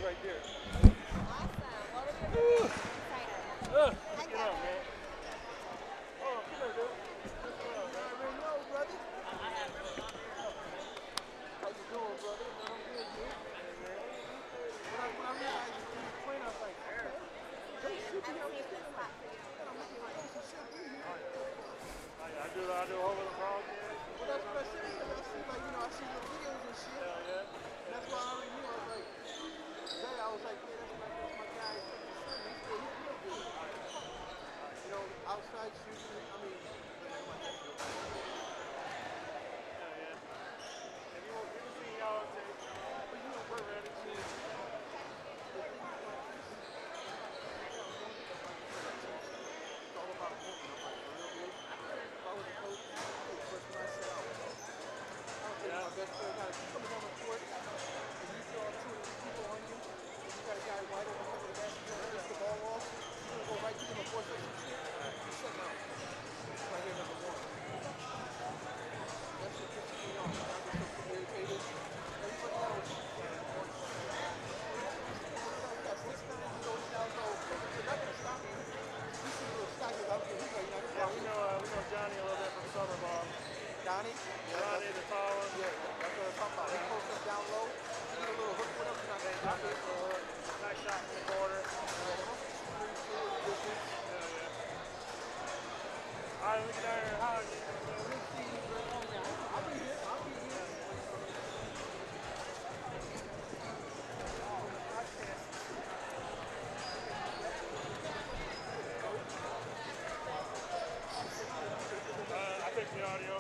right there. Awesome. What were you doing? Excited. Pick it up, man. Oh, come here, dude. Pick it up, man. I already know, brother. How you doing, brother? Man, I'm good, dude. When I realized you were playing, I was like, okay. They should be able to get this spot for you. And I'm looking like, oh, she should be here. I do all of the wrong things. Well, that's what I said. I see, like, you know, I see the videos and shit. Hell yeah. And that's why I already knew. I was like, today I was like, yeah, that's my guy. He's real good. You know, outside shooting. I mean, like that. Hell yeah. If you want to see y'all, but you know, we're ready. It's all about moving. I'm like, real good. If I was a coach, the first one I said, I was my best player got to coming down the court, and you saw 200 people on you, and you got a guy wide open under the basket, you're going to miss the ball off, you're going to go right to him and force us some shit, you're shutting out. That's right here, number one. That's what pisses me off. I get so irritated. Everybody else, we got 6 9 years old, they're not going to stop me. You see a little stagnant out there. Yeah, we know Johnny a little bit from summer ball. Johnny? Yeah, Johnny, the tall one. Yeah, that's what I'm talking about. He posts up down low. You get a little hook with him. You're not going to stop it. Nice shot from the corner. Yeah. All right, we get down here and hug you. We'll see you, bro. I'll be here. I fixed the audio.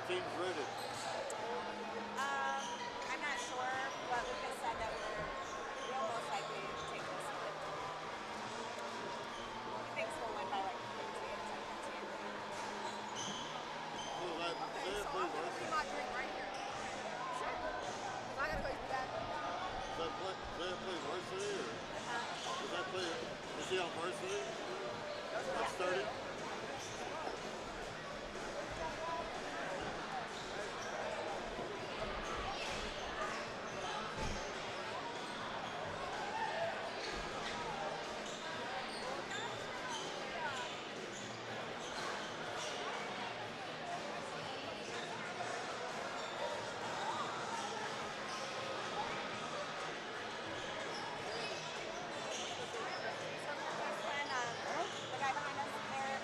Team's ready. I'm not sure, but Lucas said that we'll most likely take this. He thinks we'll win by like 15 or 17. Okay, so I'm going to see my drink right here. Sure. Because I got to go use the bathroom. Does that play varsity or? Does that play, is he on varsity? That's started? The guy behind us there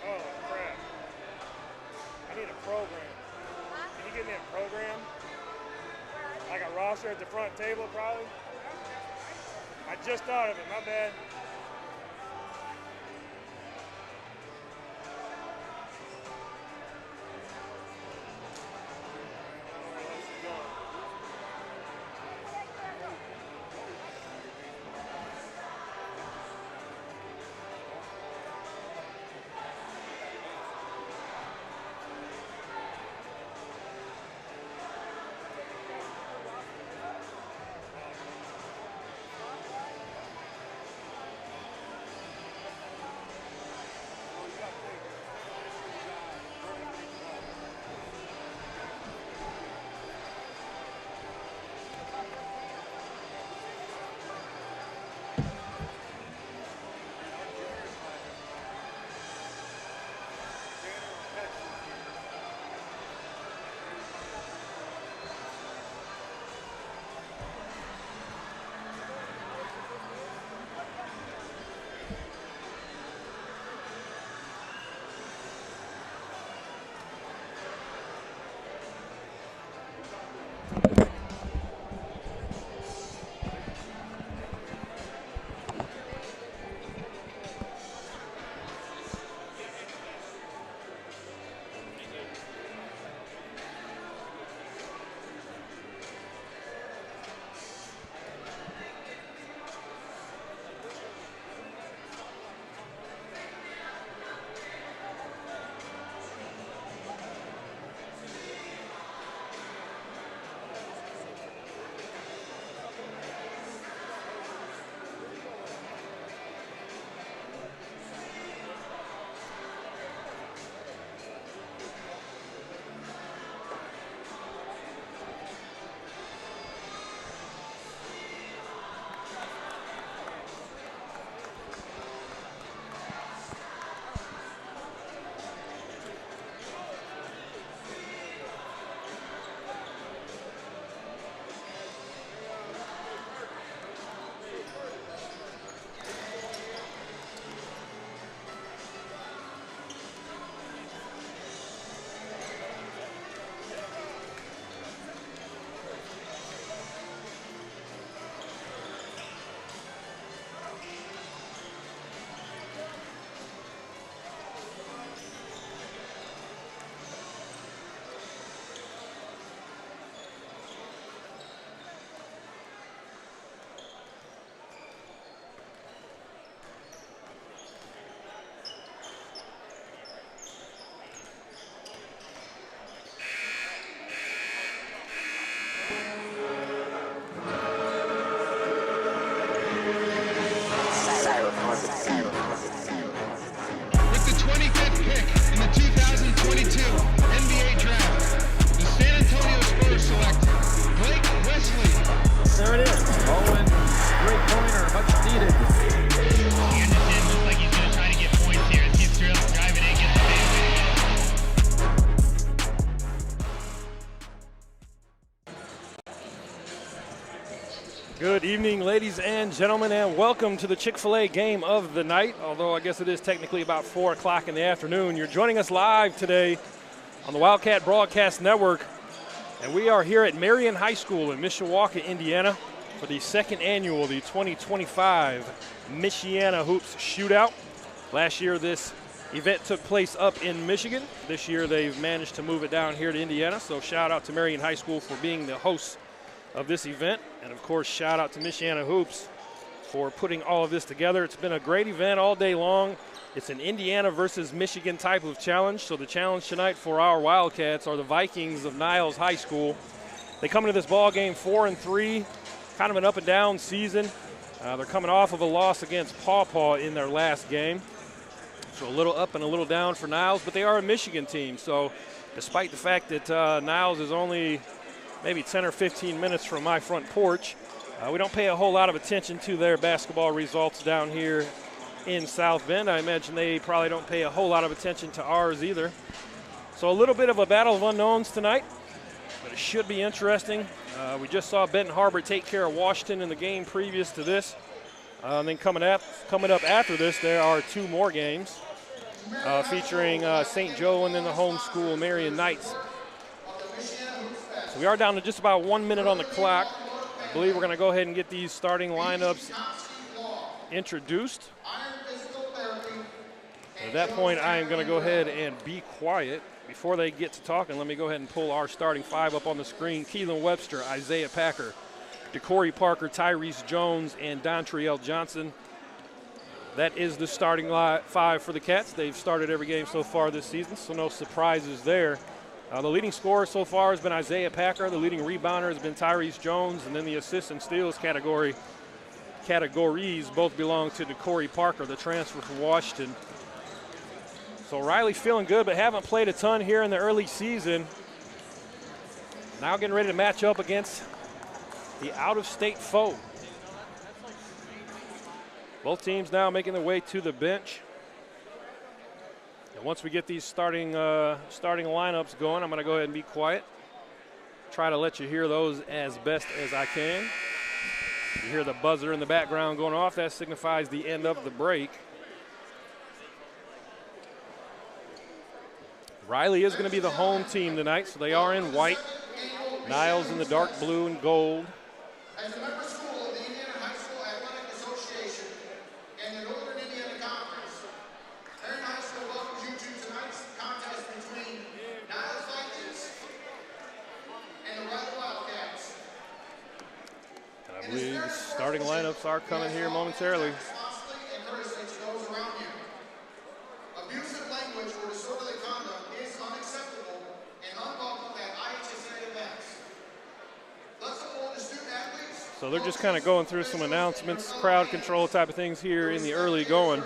Oh crap. I need a program. Can you give me a program? Like a roster at the front table probably? I just thought of it, my bad. Good evening, ladies and gentlemen, and welcome to the Chick-fil-A game of the night, although I guess it is technically about 4 o'clock in the afternoon. You're joining us live today on the Wildcat Broadcast Network, and we are here at Marion High School in Mishawaka, Indiana, for the second annual, the 2025 Michiana Hoops Shootout. Last year, this event took place up in Michigan. This year, they've managed to move it down here to Indiana, so shout out to Marion High School for being the hosts of this event. And of course, shout out to Michiana Hoops for putting all of this together. It's been a great event all day long. It's an Indiana versus Michigan type of challenge. So the challenge tonight for our Wildcats are the Vikings of Niles High School. They come into this ball game 4-3, kind of an up and down season. They're coming off of a loss against Paw Paw in their last game. So a little up and a little down for Niles, but they are a Michigan team. So despite the fact that Niles is only maybe 10 or 15 minutes from my front porch, we don't pay a whole lot of attention to their basketball results down here in South Bend. I imagine they probably don't pay a whole lot of attention to ours either. So a little bit of a battle of unknowns tonight, but it should be interesting. We just saw Benton Harbor take care of Washington in the game previous to this. And then coming up after this, there are two more games featuring St. Joe and then the home school Marion Knights. So we are down to just about 1 minute on the clock. I believe we're going to go ahead and get these starting lineups introduced. At that point, I am going to go ahead and be quiet. Before they get to talking, let me go ahead and pull our starting five up on the screen. Keelan Webster, Isaiah Packer, DeCorey Parker, Tyrese Jones, and Dontriel Johnson. That is the starting five for the Cats. They've started every game so far this season, so no surprises there. The leading scorer so far has been Isaiah Packer. The leading rebounder has been Tyrese Jones, and then the assists and steals categories both belong to DeCorey Parker, the transfer from Washington. So Riley feeling good, but haven't played a ton here in the early season. Now getting ready to match up against the out-of-state foe. Both teams now making their way to the bench. And once we get these starting lineups going, I'm going to go ahead and be quiet. Try to let you hear those as best as I can. You hear the buzzer in the background going off. That signifies the end of the break. Riley is going to be the home team tonight, so they are in white. Niles in the dark blue and gold. As a member school of the Indiana High School Athletic Association and the Northern Indiana Conference, Marion High School welcomes you to tonight's contest between Niles Vikings and the Riley Wildcats. And I believe the starting lineups are coming here momentarily. Responsibly and courteously to those around you. Abusive language or disorderly conduct is unacceptable and unwelcome at IHSA events. Let's support the student athletes. So they're just kind of going through some announcements, crowd control type of things here in the early going.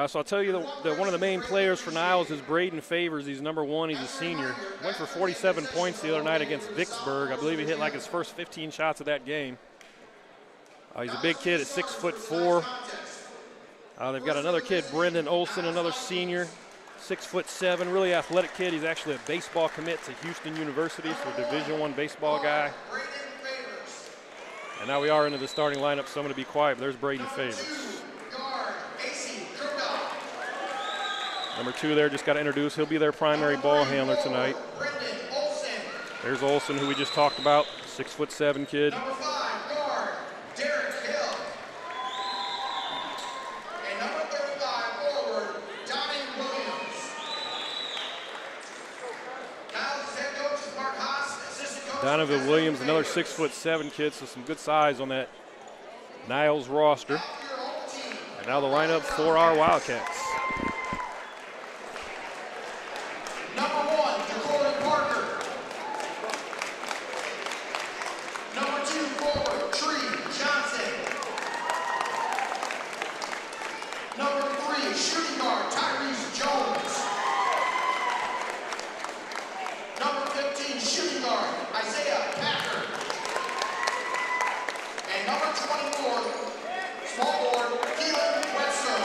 So I'll tell you that one of the main players for Niles is Braden Favors. He's number one. He's a senior. Went for 47 points the other night against Vicksburg. I believe he hit like his first 15 shots of that game. He's a big kid at 6'4". They've got another kid, Brendan Olson, another senior, 6'7", really athletic kid. He's actually a baseball commit to Houston University, so a Division I baseball guy. And now we are into the starting lineup, so I'm going to be quiet. But there's Braden Favors. Number 2 there, just got to introduce. He'll be their primary ball handler tonight. There's Olson, who we just talked about, 6'7" kid. Number 5, guard, Derek Hill. And number 35, forward, Donnie Williams. Niles' head coach is Mark Haas, assistant coach Donovan Williams, another 6'7" kid, so some good size on that Niles roster. And now the lineup for our Wildcats. Number 1, DeCorey Parker. Number 2, forward, Tree Johnson. Number 3, shooting guard, Tyrese Jones. Number 15, shooting guard, Isaiah Packer. And number 24, small forward, Keelan Webster.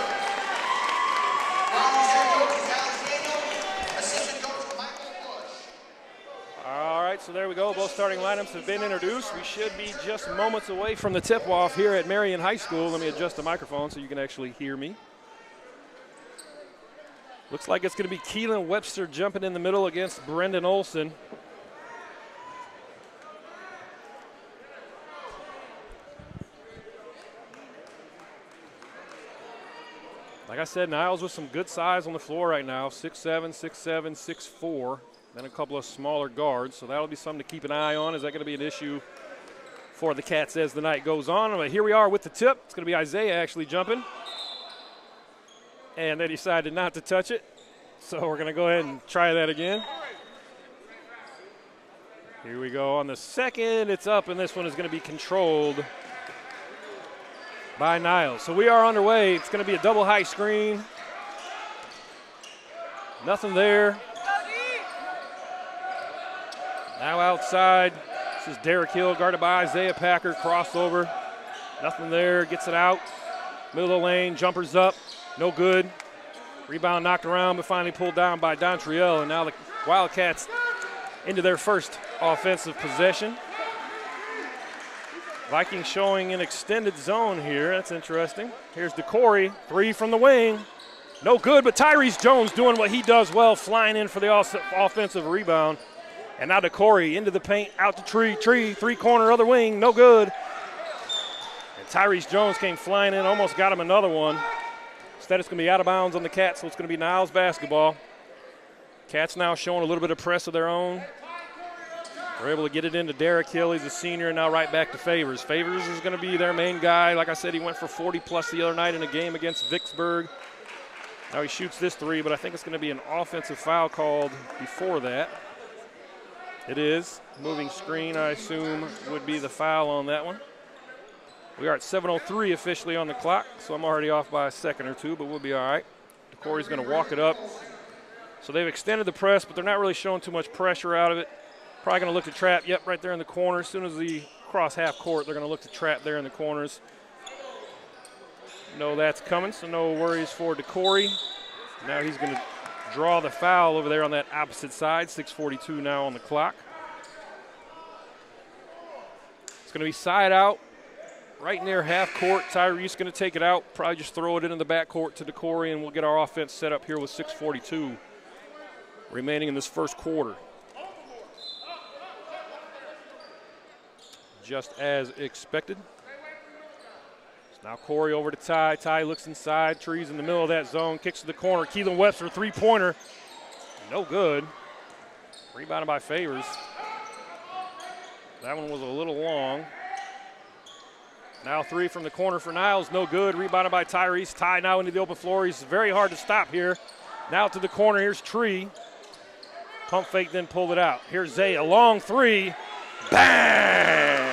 starting lineups have been introduced. We should be just moments away from the tip-off here at Marion High School. Let me adjust the microphone so you can actually hear me. Looks like it's going to be Keelan Webster jumping in the middle against Brendan Olson. Like I said, Niles with some good size on the floor right now, 6'7", 6'7", 6'4", then a couple of smaller guards. So that'll be something to keep an eye on. Is that going to be an issue for the Cats as the night goes on? But here we are with the tip. It's going to be Isaiah actually jumping. And they decided not to touch it. So we're going to go ahead and try that again. Here we go on the second. It's up, and this one is going to be controlled by Niles. So we are underway. It's going to be a double high screen. Nothing there. Now outside. This is Derek Hill guarded by Isaiah Packer. Crossover. Nothing there. Gets it out. Middle of the lane. Jumpers up. No good. Rebound knocked around, but finally pulled down by Dontriell. And now the Wildcats into their first offensive possession. Vikings showing an extended zone here. That's interesting. Here's DeCorey, 3 from the wing. No good, but Tyrese Jones doing what he does well, flying in for the offensive rebound. And now DeCorey into the paint, out to Tree, three-corner, other wing, no good. And Tyrese Jones came flying in, almost got him another one. Instead, it's going to be out of bounds on the Cats, so it's going to be Niles basketball. Cats now showing a little bit of press of their own. They're able to get it into Derek Hill. He's a senior, and now right back to Favors. Favors is going to be their main guy. Like I said, he went for 40-plus the other night in a game against Vicksburg. Now he shoots this three, but I think it's going to be an offensive foul called before that. It is. Moving screen, I assume, would be the foul on that one. We are at 7:03 officially on the clock, so I'm already off by a second or two, but we'll be all right. DeCorey's going to walk it up. So they've extended the press, but they're not really showing too much pressure out of it. Probably going to look to trap, yep, right there in the corner. As soon as they cross half court, they're going to look to trap there in the corners. No, that's coming, so no worries for DeCorey. Now he's going to draw the foul over there on that opposite side. 6:42 now on the clock. It's going to be side out, right near half court. Tyrese going to take it out, probably just throw it into the backcourt to DeCorey, and we'll get our offense set up here with 6:42 remaining in this first quarter. Just as expected. So now Corey over to Ty. Ty looks inside. Trees in the middle of that zone. Kicks to the corner. Keelan Webster, three-pointer. No good. Rebounded by Favors. That one was a little long. Now 3 from the corner for Niles. No good. Rebounded by Tyrese. Ty now into the open floor. He's very hard to stop here. Now to the corner. Here's Tree. Pump fake, then pulled it out. Here's Zay. A long 3. Bang!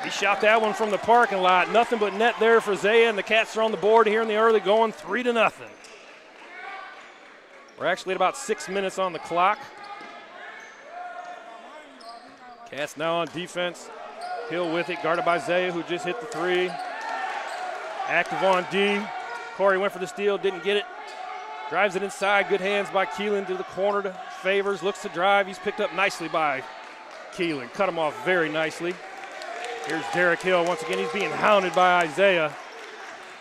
He shot that one from the parking lot. Nothing but net there for Zaya, and the Cats are on the board here in the early going 3-0. We're actually at about 6 minutes on the clock. Cats now on defense. Hill with it, guarded by Zaya, who just hit the 3. Active on D. Corey went for the steal, didn't get it. Drives it inside, good hands by Keelan to the corner to Favors, looks to drive. He's picked up nicely by Keelan, cut him off very nicely. Here's Derek Hill. Once again, he's being hounded by Isaiah.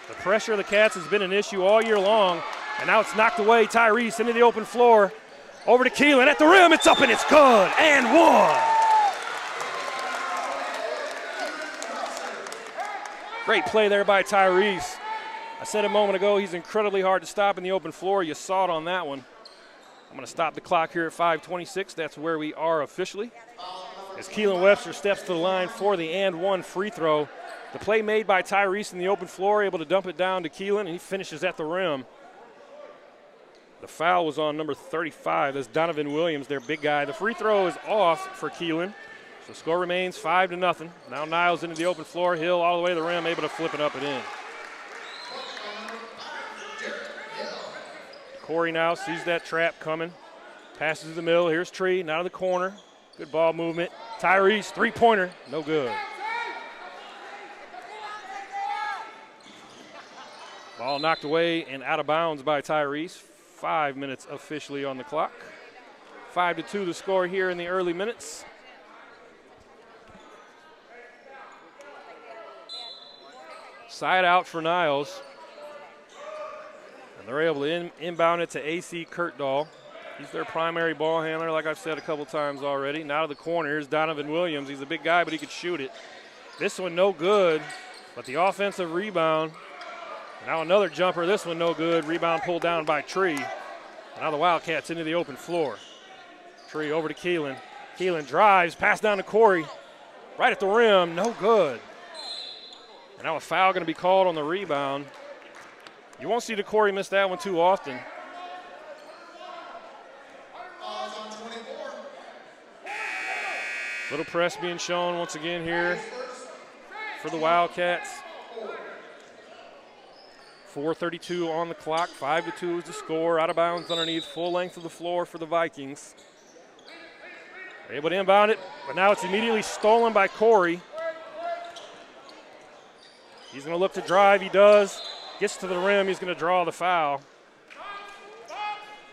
The pressure of the Cats has been an issue all year long, and now it's knocked away. Tyrese into the open floor. Over to Keelan at the rim. It's up and it's good. And one. Great play there by Tyrese. I said a moment ago he's incredibly hard to stop in the open floor. You saw it on that one. I'm going to stop the clock here at 5:26. That's where we are officially. As Keelan Webster steps to the line for the and one free throw. The play made by Tyrese in the open floor, able to dump it down to Keelan, and he finishes at the rim. The foul was on number 35. That's Donovan Williams, their big guy. The free throw is off for Keelan. So score remains 5-0. Now Niles into the open floor. Hill all the way to the rim, able to flip it up and in. Corey now sees that trap coming. Passes to the middle. Here's Tree, now to the corner. Good ball movement. Tyrese, three-pointer, no good. Ball knocked away and out of bounds by Tyrese. 5 minutes officially on the clock. 5-2 the score here in the early minutes. Side out for Niles. And they're able to inbound it to AC Kurtdahl. He's their primary ball handler, like I've said a couple times already. Now to the corner, here's Donovan Williams. He's a big guy, but he could shoot it. This one no good, but the offensive rebound. Now another jumper, this one no good. Rebound pulled down by Tree. Now the Wildcats into the open floor. Tree over to Keelan. Keelan drives, pass down to Corey. Right at the rim, no good. And now a foul going to be called on the rebound. You won't see Corey miss that one too often. Little press being shown once again here for the Wildcats. 4:32 on the clock, 5-2 is the score. Out of bounds underneath, full length of the floor for the Vikings. They're able to inbound it, but now it's immediately stolen by Corey. He's going to look to drive, he does. Gets to the rim, he's going to draw the foul.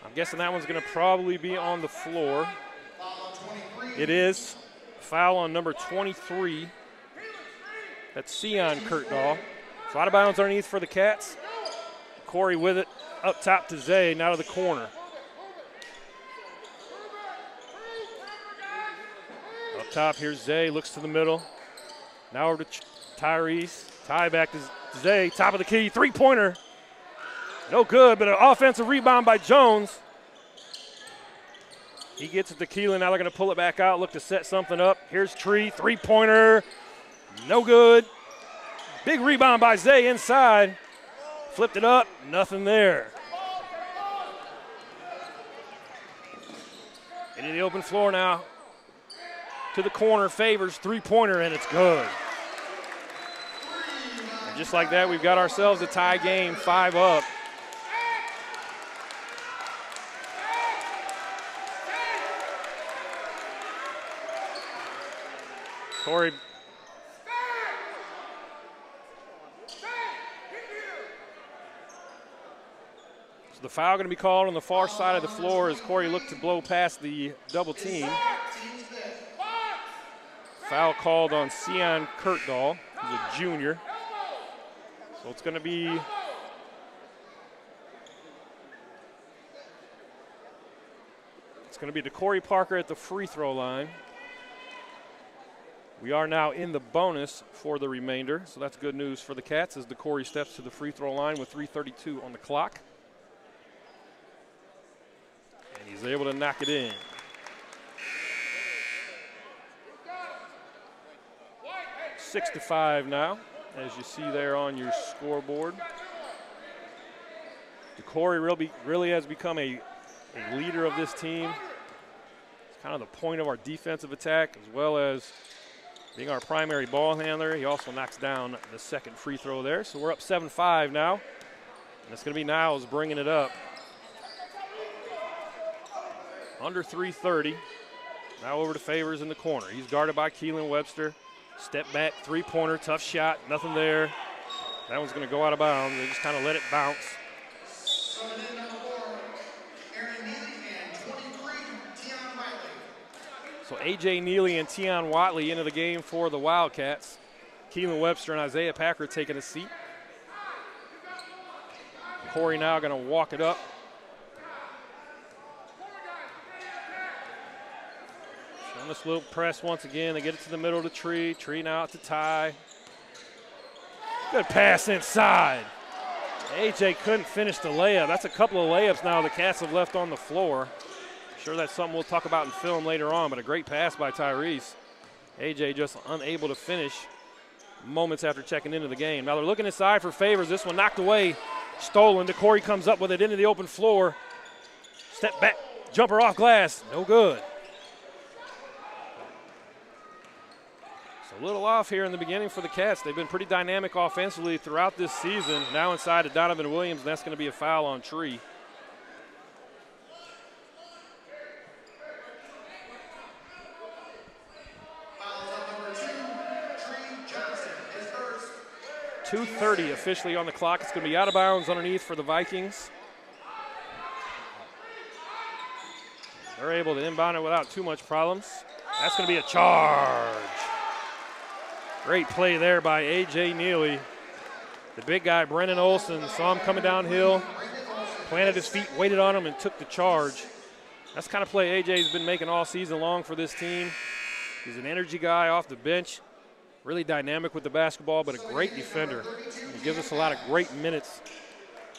I'm guessing that one's going to probably be on the floor. It is. Foul on number 23. That's Sion Kurtdahl. So out of bounds underneath for the Cats. Corey with it up top to Zay, now to the corner. Up top, here's Zay, looks to the middle. Now over to Tyrese. Tie back to Zay, top of the key, three-pointer. No good, but an offensive rebound by Jones. He gets it to Keelan. Now they're going to pull it back out, look to set something up. Here's Tree, three-pointer. No good. Big rebound by Zay inside. Flipped it up, nothing there. Into the open floor now. To the corner, Favors, three-pointer, and it's good. And just like that, we've got ourselves a tie game, 5 up. Corey. So the foul going to be called on the far side of the floor as Corey looked to blow past the double team. Foul called on Sion Kurtdahl, who's a junior. So it's going to be to Corey Parker at the free throw line. We are now in the bonus for the remainder, so that's good news for the Cats as Corey steps to the free throw line with 3:32 on the clock. And he's able to knock it in. Six to 5 now, as you see there on your scoreboard. Corey really has become a leader of this team. It's kind of the point of our defensive attack as well as being our primary ball handler. He also knocks down the second free throw there. So we're up 7-5 now. And it's going to be Niles bringing it up. Under 3:30. Now over to Favors in the corner. He's guarded by Keelan Webster. Step back, three-pointer, tough shot, nothing there. That one's going to go out of bounds. They just kind of let it bounce. So A.J. Neely and Tion Watley into the game for the Wildcats. Keelan Webster and Isaiah Packer taking a seat. Corey now going to walk it up. Showing this little press once again. They get it to the middle of the Tree. Tree now out to Ty. Good pass inside. A.J. couldn't finish the layup. That's a couple of layups now the Cats have left on the floor. Sure, that's something we'll talk about in film later on, but a great pass by Tyrese. A.J. just unable to finish moments after checking into the game. Now they're looking inside for Favors. This one knocked away, stolen. Corey comes up with it into the open floor. Step back, jumper off glass, no good. So a little off here in the beginning for the Cats. They've been pretty dynamic offensively throughout this season. Now inside to Donovan Williams, and that's going to be a foul on Tree. .230 officially on the clock. It's going to be out of bounds underneath for the Vikings. They're able to inbound it without too much problems. That's going to be a charge. Great play there by A.J. Neely. The big guy, Brennan Olson, saw him coming downhill, planted his feet, waited on him, and took the charge. That's the kind of play A.J.'s been making all season long for this team. He's an energy guy off the bench, really dynamic with the basketball, but a great defender. He gives us a lot of great minutes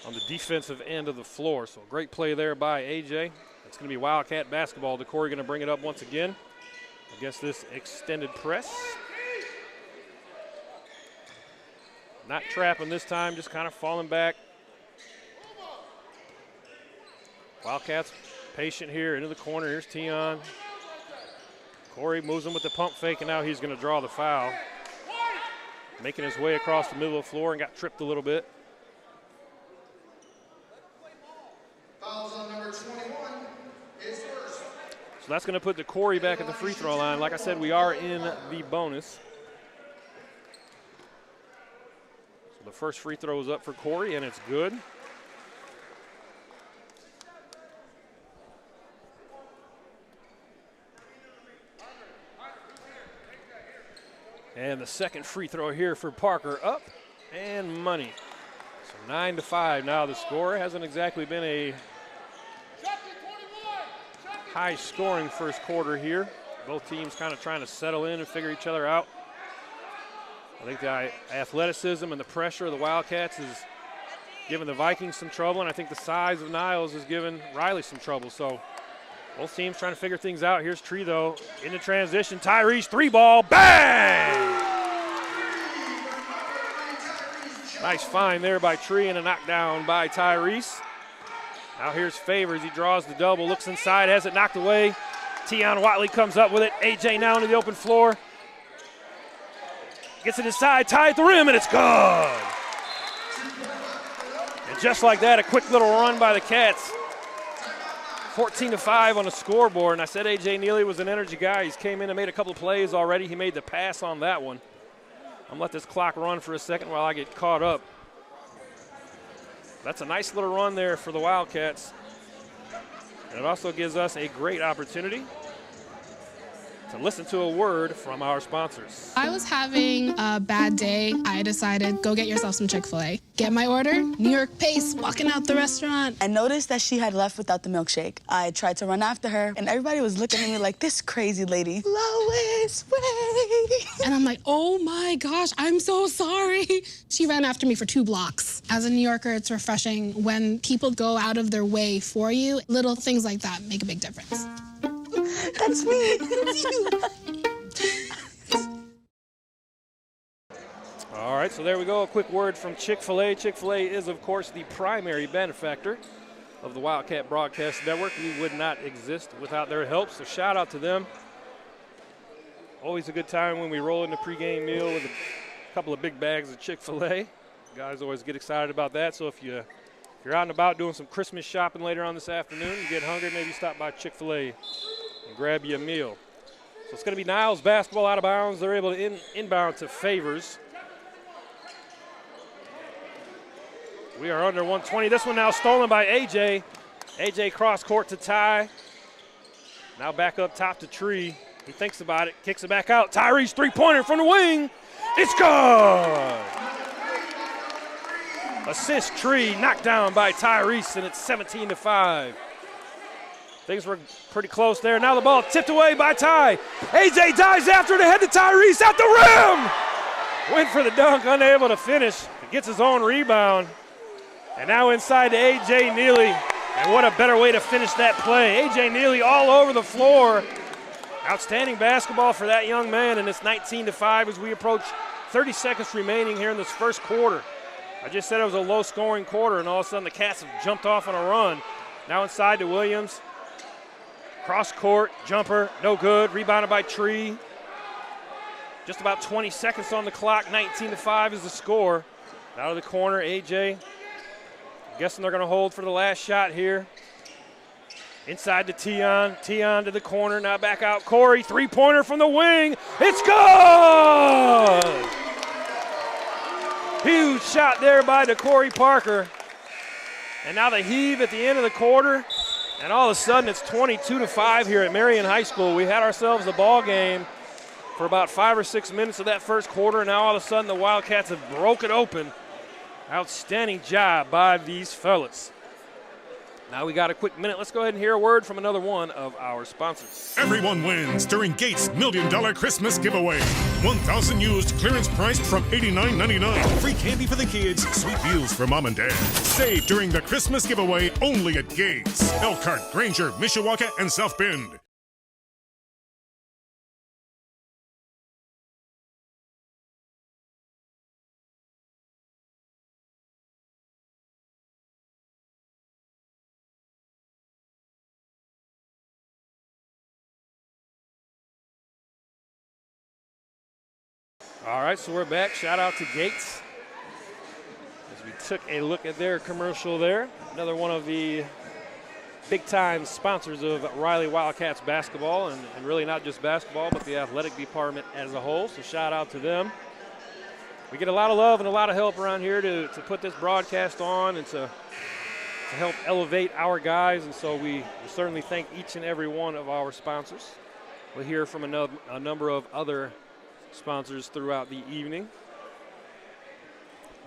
on the defensive end of the floor. So a great play there by A.J. It's going to be Wildcat basketball. DeCorey going to bring it up once again against this extended press. Not trapping this time, just kind of falling back. Wildcats patient here into the corner. Here's Tion. Corey moves him with the pump fake, and now he's going to draw the foul. Making his way across the middle of the floor and got tripped a little bit. Fouls on number 21 is first. So that's going to put the Corey back at the free throw line. Like I said, we are in the bonus. So the first free throw is up for Corey, and it's good. And the second free throw here for Parker, up and money. So 9-5 now the score. Hasn't exactly been a high scoring first quarter here. Both teams kind of trying to settle in and figure each other out. I think the athleticism and the pressure of the Wildcats is giving the Vikings some trouble, and I think the size of Niles is giving Riley some trouble. So both teams trying to figure things out. Here's Tree, though, in the transition. Tyrese, 3-ball, bang! Nice find there by Tree and a knockdown by Tyrese. Now here's Favors. He draws the double, looks inside, has it knocked away. Tion Watley comes up with it. A.J. now into the open floor. Gets it inside, tie at the rim, and it's good. And just like that, a quick little run by the Cats. 14-5 on the scoreboard, and I said A.J. Neely was an energy guy. He's came in and made a couple of plays already. He made the pass on that one. I'm gonna let this clock run for a second while I get caught up. That's a nice little run there for the Wildcats. And it also gives us a great opportunity to listen to a word from our sponsors. I was having a bad day. I decided, go get yourself some Chick-fil-A. Get my order, New York pace, walking out the restaurant. I noticed that she had left without the milkshake. I tried to run after her, and everybody was looking at me like, this crazy lady. Lois, wait. And I'm like, oh my gosh, I'm so sorry. She ran after me for 2 blocks. As a New Yorker, it's refreshing when people go out of their way for you. Little things like that make a big difference. That's me. That's you. All right, so there we go. A quick word from Chick-fil-A. Chick-fil-A is, of course, the primary benefactor of the Wildcat Broadcast Network. We would not exist without their help, so shout out to them. Always a good time when we roll in the pregame meal with a couple of big bags of Chick-fil-A. Guys always get excited about that, so if you're out and about doing some Christmas shopping later on this afternoon, you get hungry, maybe stop by Chick-fil-A and grab you a meal. So it's going to be Niles basketball out of bounds. They're able to inbound to Favors. We are under 120. This one now stolen by A.J. A.J. cross court to Ty. Now back up top to Tree. He thinks about it, kicks it back out. Tyrese, three-pointer from the wing. It's good. Assist Tree, knocked down by Tyrese, and it's 17-5. Things were pretty close there. Now the ball tipped away by Ty. A.J. dives after it ahead to Tyrese at the rim. Went for the dunk, unable to finish. He gets his own rebound. And now inside to A.J. Neely. And what a better way to finish that play. A.J. Neely all over the floor. Outstanding basketball for that young man, and it's 19-5 as we approach 30 seconds remaining here in this first quarter. I just said it was a low-scoring quarter, and all of a sudden the Cats have jumped off on a run. Now inside to Williams. Cross-court, jumper, no good. Rebounded by Tree. Just about 20 seconds on the clock. 19-5 is the score. Out of the corner, A.J. Guessing they're going to hold for the last shot here. Inside to Tion. Tion to the corner. Now back out. Corey, three-pointer from the wing. It's good! Huge shot there by DeCorey Parker. And now the heave at the end of the quarter. And all of a sudden, it's 22-5 here at Marion High School. We had ourselves a ball game for about 5 or 6 minutes of that first quarter, and now all of a sudden the Wildcats have broke it open. Outstanding job by these fellas. Now we got a quick minute. Let's go ahead and hear a word from another one of our sponsors. Everyone wins during Gates' $1 Million Christmas giveaway. 1,000 used, clearance priced from $89.99. Free candy for the kids, sweet deals for mom and dad. Save during the Christmas giveaway only at Gates. Elkhart, Granger, Mishawaka, and South Bend. All right, so we're back. Shout out to Gates as we took a look at their commercial there. Another one of the big-time sponsors of Riley Wildcats basketball, and really not just basketball, but the athletic department as a whole, so shout out to them. We get a lot of love and a lot of help around here to put this broadcast on and to help elevate our guys, and so we certainly thank each and every one of our sponsors. We'll hear from a number of other sponsors throughout the evening.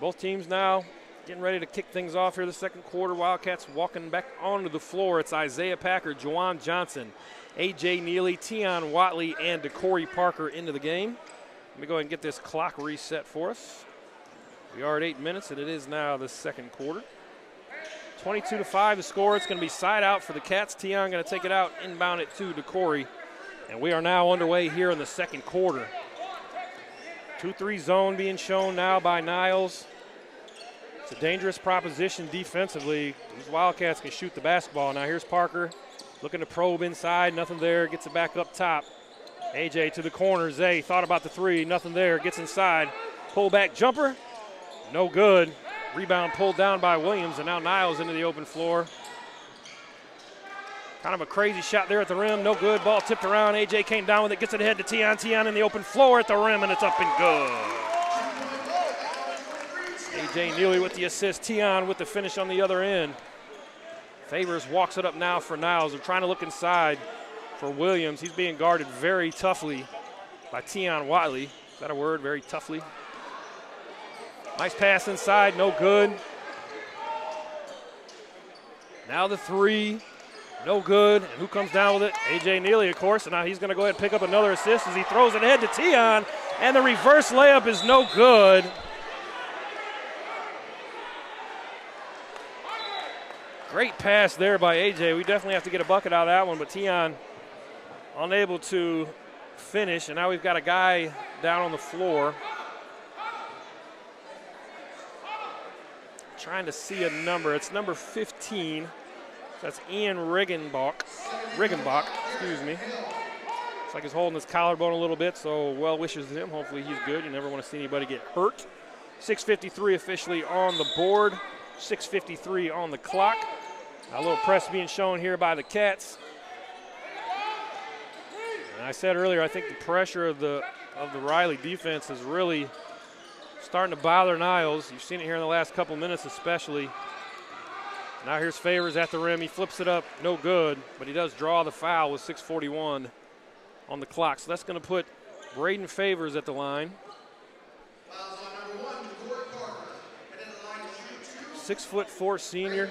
Both teams now getting ready to kick things off here the second quarter. Wildcats walking back onto the floor. It's Isaiah Packer, Juwan Johnson, A.J. Neely, Tion Watley, and DeCorey Parker into the game. Let me go ahead and get this clock reset for us. We are at 8 minutes, and it is now the second quarter. 22-5 the score. It's going to be side out for the Cats. Tion going to take it out, inbound it to DeCorey. And we are now underway here in the second quarter. 2-3 zone being shown now by Niles. It's a dangerous proposition defensively. These Wildcats can shoot the basketball. Now here's Parker looking to probe inside. Nothing there. Gets it back up top. AJ to the corner. Zay thought about the three. Nothing there. Gets inside. Pull back jumper. No good. Rebound pulled down by Williams, and now Niles into the open floor. Kind of a crazy shot there at the rim. No good. Ball tipped around. AJ came down with it. Gets it ahead to Tion. Tion in the open floor at the rim, and it's up and good. AJ Neely with the assist. Tion with the finish on the other end. Favors walks it up now for Niles. They're trying to look inside for Williams. He's being guarded very toughly by Tion Watley. Is that a word? Very toughly. Nice pass inside. No good. Now the three. No good. And who comes down with it? A.J. Neely, of course. And now he's going to go ahead and pick up another assist as he throws it ahead to Tion. And the reverse layup is no good. Great pass there by A.J. We definitely have to get a bucket out of that one, but Tion unable to finish. And now we've got a guy down on the floor. Trying to see a number. It's number 15. That's Ian Riggenbach, excuse me. Looks like he's holding his collarbone a little bit, so well wishes to him. Hopefully he's good. You never want to see anybody get hurt. 6:53 officially on the board. 6:53 on the clock. A little press being shown here by the Cats. And I said earlier, I think the pressure of the Riley defense is really starting to bother Niles. You've seen it here in the last couple minutes especially. Now here's Favors at the rim. He flips it up, no good, but he does draw the foul with 6:41 on the clock. So that's going to put Braden Favors at the line. 6'4" senior.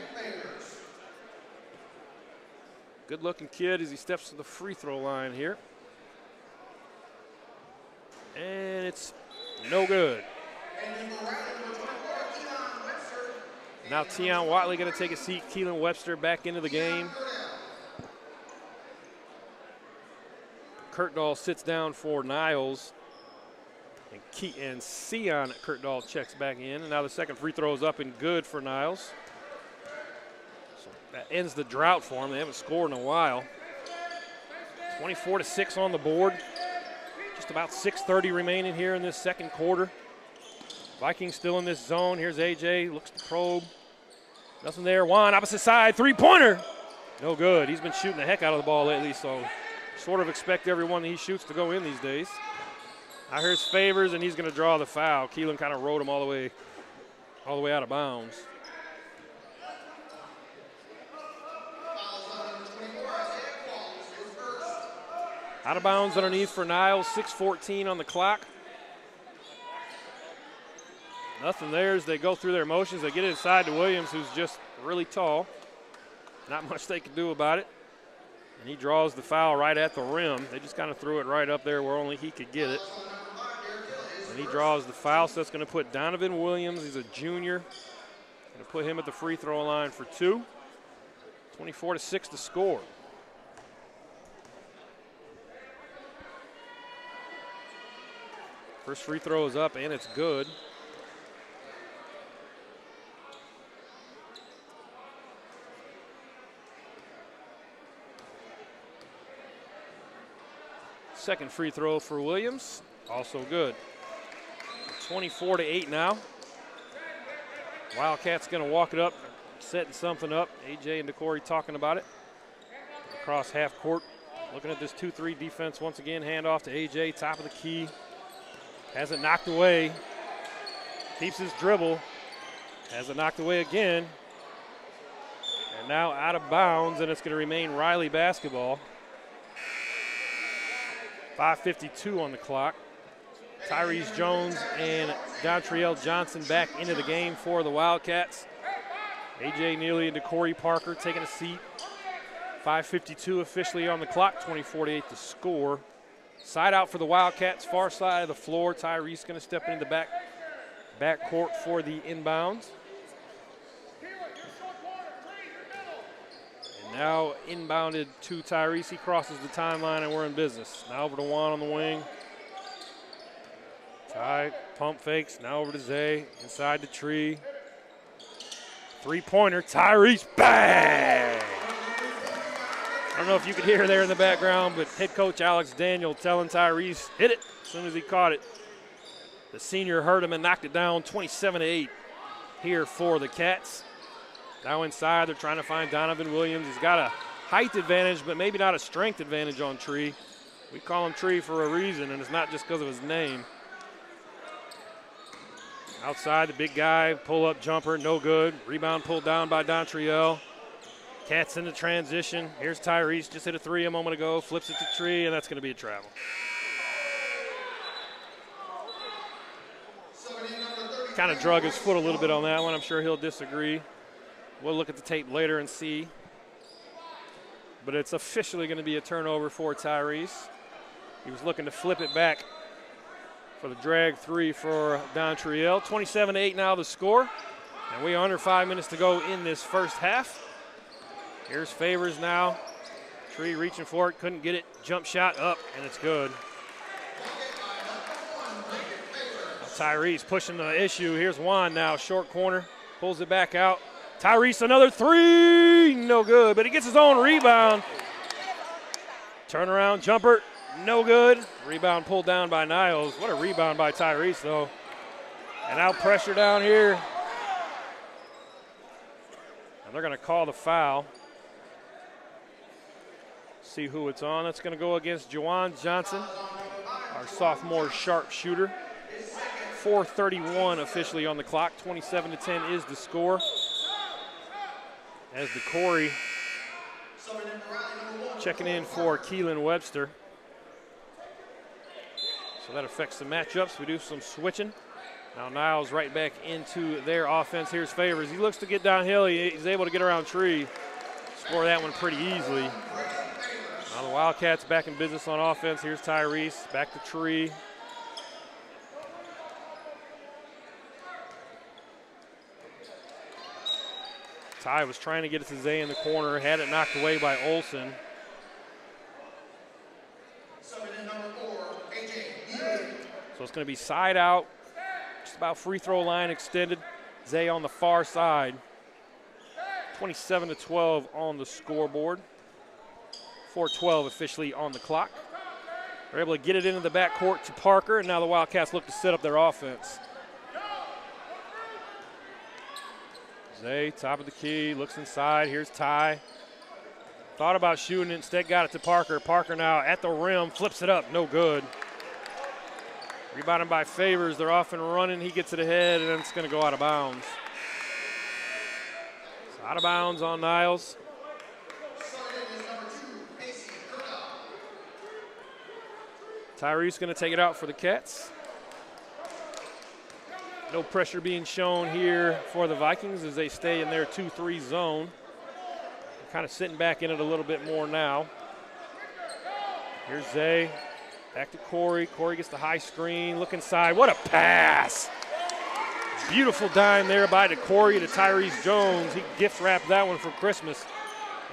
Good-looking kid as he steps to the free throw line here. And it's no good. Now Tion Watley going to take a seat. Keelan Webster back into the game. Kurtdahl sits down for Niles. And Sion Kurtdahl checks back in. And now the second free throw is up and good for Niles. So that ends the drought for them. They haven't scored in a while. 24-6 on the board. Just about 6:30 remaining here in this second quarter. Vikings still in this zone. Here's AJ, looks to probe. Nothing there. Juan, opposite side, three-pointer. No good. He's been shooting the heck out of the ball lately, so sort of expect everyone that he shoots to go in these days. Now here's Favors, and he's going to draw the foul. Keelan kind of rode him all the way out of bounds. Out of bounds underneath for Niles, 6:14 on the clock. Nothing there as they go through their motions. They get inside to Williams, who's just really tall. Not much they can do about it. And he draws the foul right at the rim. They just kind of threw it right up there where only he could get it. And he draws the foul, so that's going to put Donovan Williams, he's a junior, going to put him at the free throw line for 2. 24-6 to score. First free throw is up, and it's good. Second free throw for Williams, also good. 24-8 now. Wildcats going to walk it up, setting something up. AJ and DeCorey talking about it. Across half court, looking at this 2-3 defense once again. Handoff to AJ, top of the key. Has it knocked away. Keeps his dribble. Has it knocked away again. And now out of bounds, and it's going to remain Riley basketball. 5:52 on the clock. Tyrese Jones and Dontrell Johnson back into the game for the Wildcats. AJ Neely and DeCorey Parker taking a seat. 5:52 officially on the clock, 24-8 to score. Side out for the Wildcats, far side of the floor. Tyrese going to step into the back court for the inbounds. And now inbounded to Tyrese. He crosses the timeline and we're in business. Now over to Juan on the wing. Ty pump fakes, now over to Zay, inside the tree. Three-pointer, Tyrese, bang! I don't know if you could hear there in the background, but head coach Alex Daniel telling Tyrese, hit it as soon as he caught it. The senior heard him and knocked it down, 27-8 here for the Cats. Now inside, they're trying to find Donovan Williams. He's got a height advantage, but maybe not a strength advantage on Tree. We call him Tree for a reason, and it's not just because of his name. Outside, the big guy, pull-up jumper, no good. Rebound pulled down by Dontrell. Cats into transition. Here's Tyrese, just hit a three a moment ago, flips it to Tree, and that's going to be a travel. Kind of drug his foot a little bit on that one. I'm sure he'll disagree. We'll look at the tape later and see. But it's officially going to be a turnover for Tyrese. He was looking to flip it back for the drag three for Dontrell. 27-8 now the score. And we are under 5 minutes to go in this first half. Here's Favors now. Tree reaching for it, couldn't get it. Jump shot up, and it's good. Tyrese pushing the issue. Here's Juan now, short corner, pulls it back out. Tyrese, another three, no good, but he gets his own rebound. Turnaround jumper, no good. Rebound pulled down by Niles. What a rebound by Tyrese, though. And now pressure down here. And they're going to call the foul. See who it's on. That's going to go against Juwan Johnson, our sophomore sharpshooter. 4:31 officially on the clock. 27-10 is the score. As DeCorey checking in for Keelan Webster. So that affects the matchups. We do some switching. Now Niles right back into their offense. Here's Favors. He looks to get downhill. He's able to get around Tree. Score that one pretty easily. Now the Wildcats back in business on offense. Here's Tyrese. Back to Tree. Ty was trying to get it to Zay in the corner. Had it knocked away by Olsen. So it's going to be side out. Just about free throw line extended. Zay on the far side. 27-12 on the scoreboard. 4:12 officially on the clock. They're able to get it into the backcourt to Parker, and now the Wildcats look to set up their offense. Zay, top of the key, looks inside. Here's Ty. Thought about shooting it, instead got it to Parker. Parker now at the rim, flips it up, no good. Rebounded by Favors. They're off and running. He gets it ahead, and then it's going to go out of bounds. So out of bounds on Niles. Tyrese going to take it out for the Cats. No pressure being shown here for the Vikings as they stay in their 2-3 zone. They're kind of sitting back in it a little bit more now. Here's Zay. Back to Corey. Corey gets the high screen. Look inside. What a pass! Beautiful dime there by the Corey to Tyrese Jones. He gift wrapped that one for Christmas.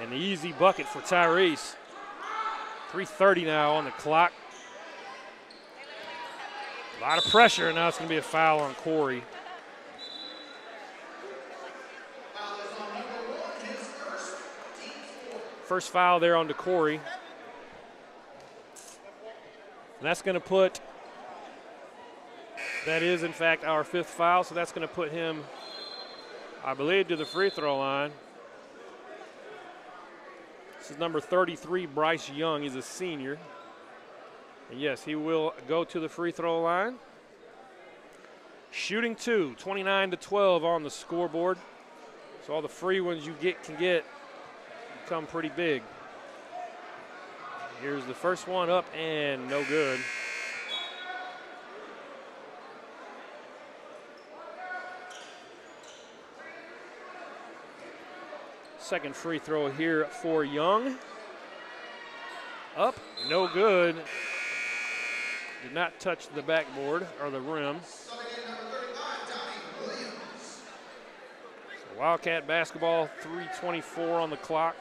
And the easy bucket for Tyrese. 3:30 now on the clock. A lot of pressure, and now it's going to be a foul on Corey. First foul there on Corey. And that's going to put, that is in fact our 5th foul, so that's going to put him, I believe, to the free throw line. This is number 33, Bryce Young. He's a senior. And yes, he will go to the free throw line. Shooting 2, 29-12 on the scoreboard. So all the free ones you can get become pretty big. Here's the first one up and no good. Second free throw here for Young. Up, no good. Did not touch the backboard or the rim. So Wildcat basketball, 3:24 on the clock.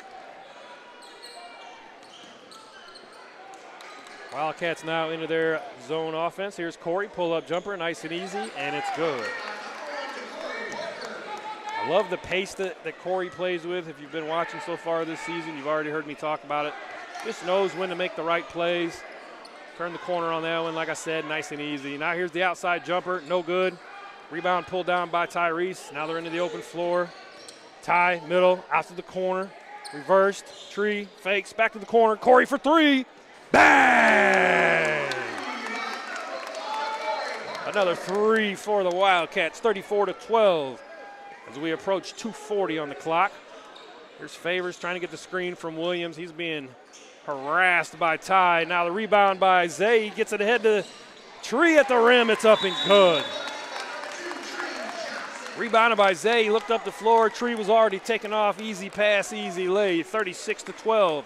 Wildcats now into their zone offense. Here's Corey, pull-up jumper, nice and easy, and it's good. I love the pace that Corey plays with. If you've been watching so far this season, you've already heard me talk about it. Just knows when to make the right plays. Turn the corner on that one, like I said, nice and easy. Now here's the outside jumper, no good. Rebound pulled down by Tyrese. Now they're into the open floor. Ty, middle, out to the corner. Reversed, Tree, fakes, back to the corner. Corey for 3. Bang! Another 3 for the Wildcats, 34-12 as we approach 2:40 on the clock. Here's Favors trying to get the screen from Williams. He's being harassed by Ty. Now the rebound by Zay. He gets it ahead to Tree at the rim. It's up and good. Rebounded by Zay. He looked up the floor. Tree was already taken off. Easy pass, easy lay. 36-12.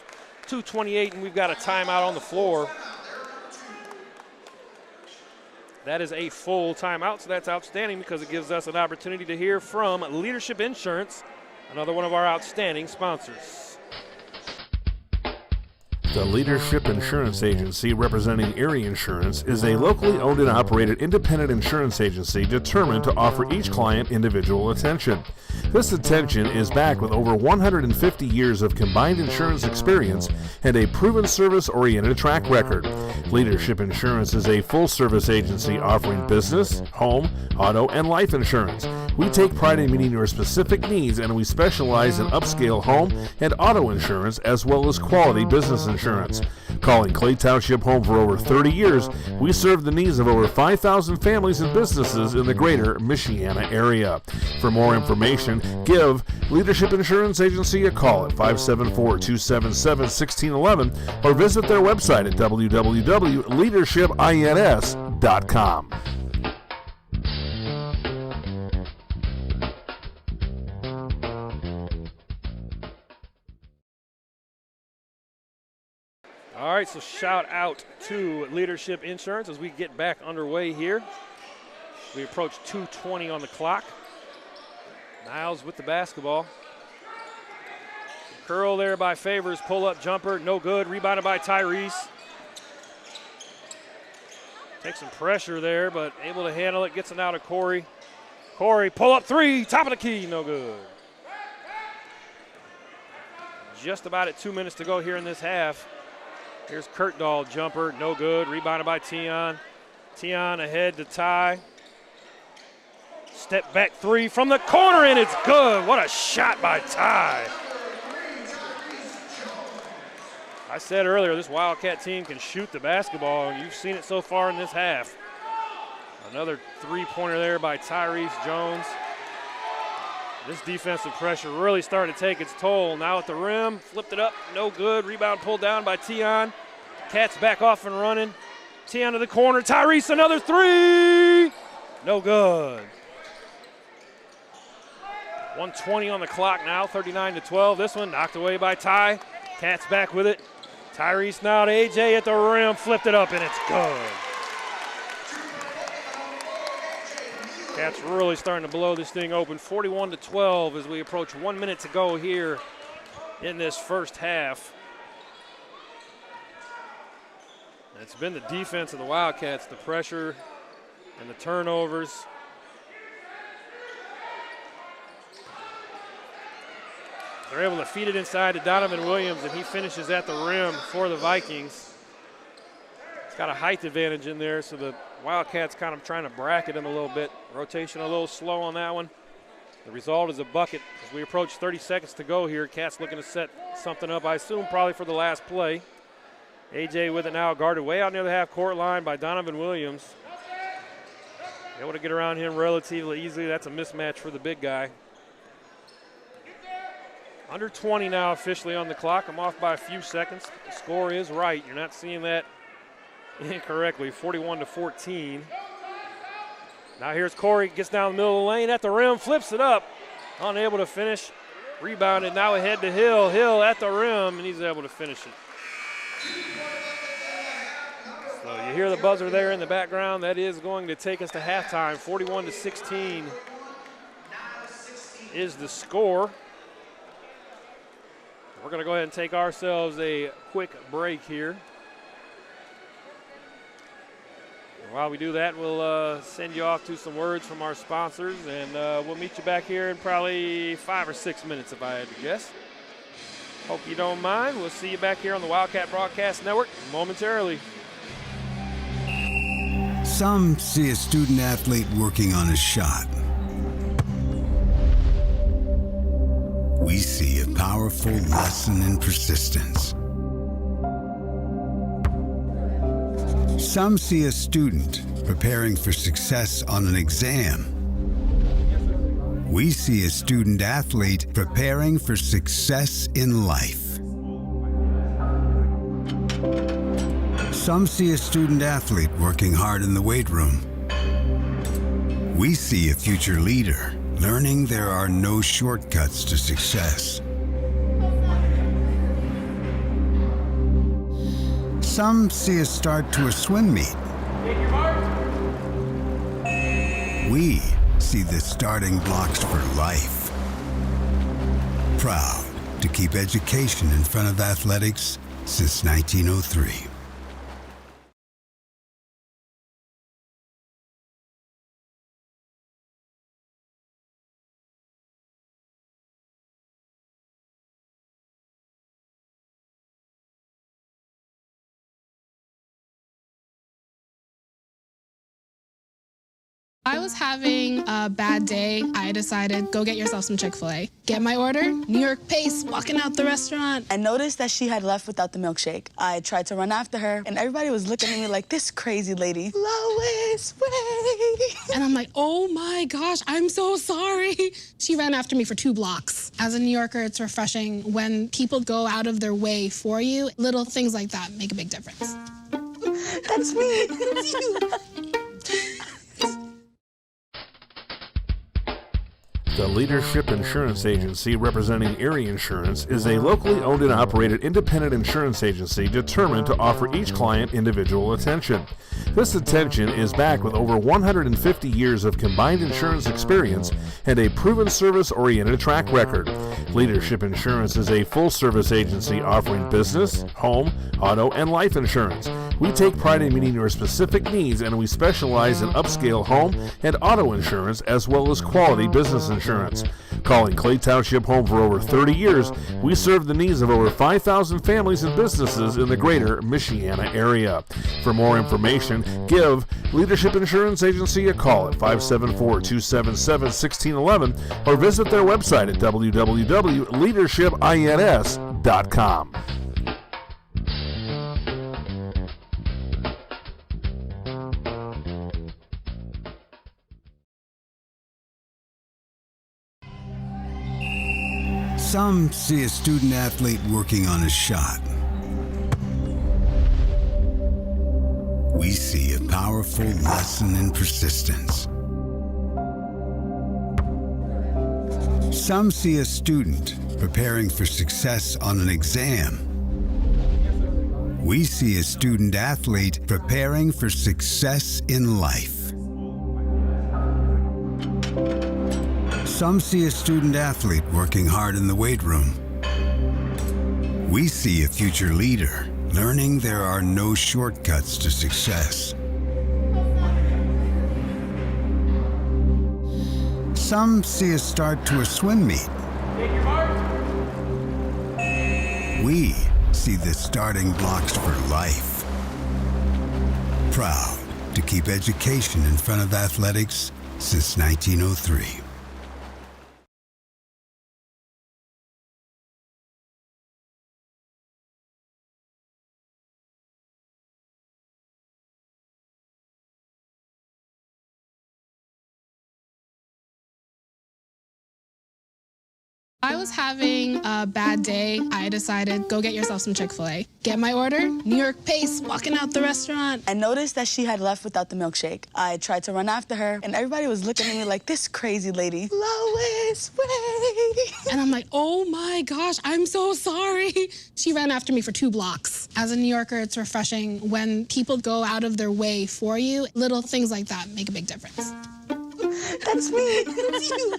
2:28, and we've got a timeout on the floor. That is a full timeout, so that's outstanding because it gives us an opportunity to hear from Leadership Insurance, another one of our outstanding sponsors. The Leadership Insurance Agency, representing Erie Insurance, is a locally owned and operated independent insurance agency determined to offer each client individual attention. This attention is backed with over 150 years of combined insurance experience and a proven service-oriented track record. Leadership Insurance is a full-service agency offering business, home, auto, and life insurance. We take pride in meeting your specific needs, and we specialize in upscale home and auto insurance as well as quality business insurance. Calling Clay Township home for over 30 years, we serve the needs of over 5,000 families and businesses in the greater Michiana area. For more information, give Leadership Insurance Agency a call at 574-277-1611 or visit their website at www.leadershipins.com. All right, so shout out to Leadership Insurance as we get back underway here. We approach 2:20 on the clock. Niles with the basketball. Curl there by Favors, pull-up jumper, no good. Rebounded by Tyrese. Takes some pressure there, but able to handle it. Gets it out of Corey. Corey, pull-up 3, top of the key, no good. Just about at 2 minutes to go here in this half. Here's Kurtdahl, jumper, no good. Rebounded by Tion. Tion ahead to Ty. Step back 3 from the corner, and it's good. What a shot by Ty. I said earlier, this Wildcat team can shoot the basketball, and you've seen it so far in this half. Another three-pointer there by Tyrese Jones. This defensive pressure really started to take its toll. Now at the rim, flipped it up, no good. Rebound pulled down by Tion. Cats back off and running. Michiana to the corner. Tyrese, another three. No good. 1:20 on the clock now, 39-12. This one knocked away by Ty. Cats back with it. Tyrese now to AJ at the rim, flipped it up, and it's good. Cats really starting to blow this thing open. 41-12 as we approach 1 minute to go here in this first half. And it's been the defense of the Wildcats, the pressure and the turnovers. They're able to feed it inside to Donovan Williams, and he finishes at the rim for the Vikings. He's got a height advantage in there, so the Wildcats kind of trying to bracket him a little bit. Rotation a little slow on that one. The result is a bucket as we approach 30 seconds to go here. Cats looking to set something up, I assume probably for the last play. AJ with it now, guarded way out near the half-court line by Donovan Williams. Able to get around him relatively easily. That's a mismatch for the big guy. Under 20 now officially on the clock. I'm off by a few seconds. The score is right. You're not seeing that incorrectly. 41-14. Now here's Corey. Gets down the middle of the lane at the rim. Flips it up. Unable to finish. Rebounded. Now ahead to Hill. Hill at the rim, and he's able to finish it. So you hear the buzzer there in the background. That is going to take us to halftime. 41-16 is the score. We're going to go ahead and take ourselves a quick break here. And while we do that, we'll send you off to some words from our sponsors, and we'll meet you back here in probably 5 or 6 minutes if I had to guess. Hope you don't mind. We'll see you back here on the Wildcat Broadcast Network momentarily. Some see a student athlete working on a shot. We see a powerful lesson in persistence. Some see a student preparing for success on an exam. We see a student athlete preparing for success in life. Some see a student athlete working hard in the weight room. We see a future leader learning there are no shortcuts to success. Some see a start to a swim meet. We see the starting blocks for life. Proud to keep education in front of athletics since 1903. I was having a bad day. I decided, go get yourself some Chick-fil-A. Get my order, New York pace, walking out the restaurant. I noticed that she had left without the milkshake. I tried to run after her, and everybody was looking at me like, this crazy lady. Lois, wait. And I'm like, oh my gosh, I'm so sorry. She ran after me for 2 blocks. As a New Yorker, it's refreshing when people go out of their way for you. Little things like that make a big difference. That's me. That's you. The Leadership Insurance Agency, representing Erie Insurance, is a locally owned and operated independent insurance agency determined to offer each client individual attention. This attention is backed with over 150 years of combined insurance experience and a proven service-oriented track record. Leadership Insurance is a full-service agency offering business, home, auto, and life insurance. We take pride in meeting your specific needs, and we specialize in upscale home and auto insurance as well as quality business insurance. Calling Clay Township home for over 30 years, we serve the needs of over 5,000 families and businesses in the greater Michiana area. For more information, give Leadership Insurance Agency a call at 574-277-1611 or visit their website at www.leadershipins.com. Some see a student athlete working on a shot. we see a powerful lesson in persistence. Some see a student preparing for success on an exam. We see a student athlete preparing for success in life. Some see a student athlete working hard in the weight room. We see a future leader learning there are no shortcuts to success. Some see a start to a swim meet. We see the starting blocks for life. Proud to keep education in front of athletics since 1903. I was having a bad day. I decided, go get yourself some Chick-fil-A. Get my order, New York pace, walking out the restaurant. I noticed that she had left without the milkshake. I tried to run after her, and everybody was looking at me like, this crazy lady, Lois, wait. And I'm like, oh my gosh, I'm so sorry. She ran after me for 2 blocks. As a New Yorker, it's refreshing when people go out of their way for you. Little things like that make a big difference. That's me. That's you.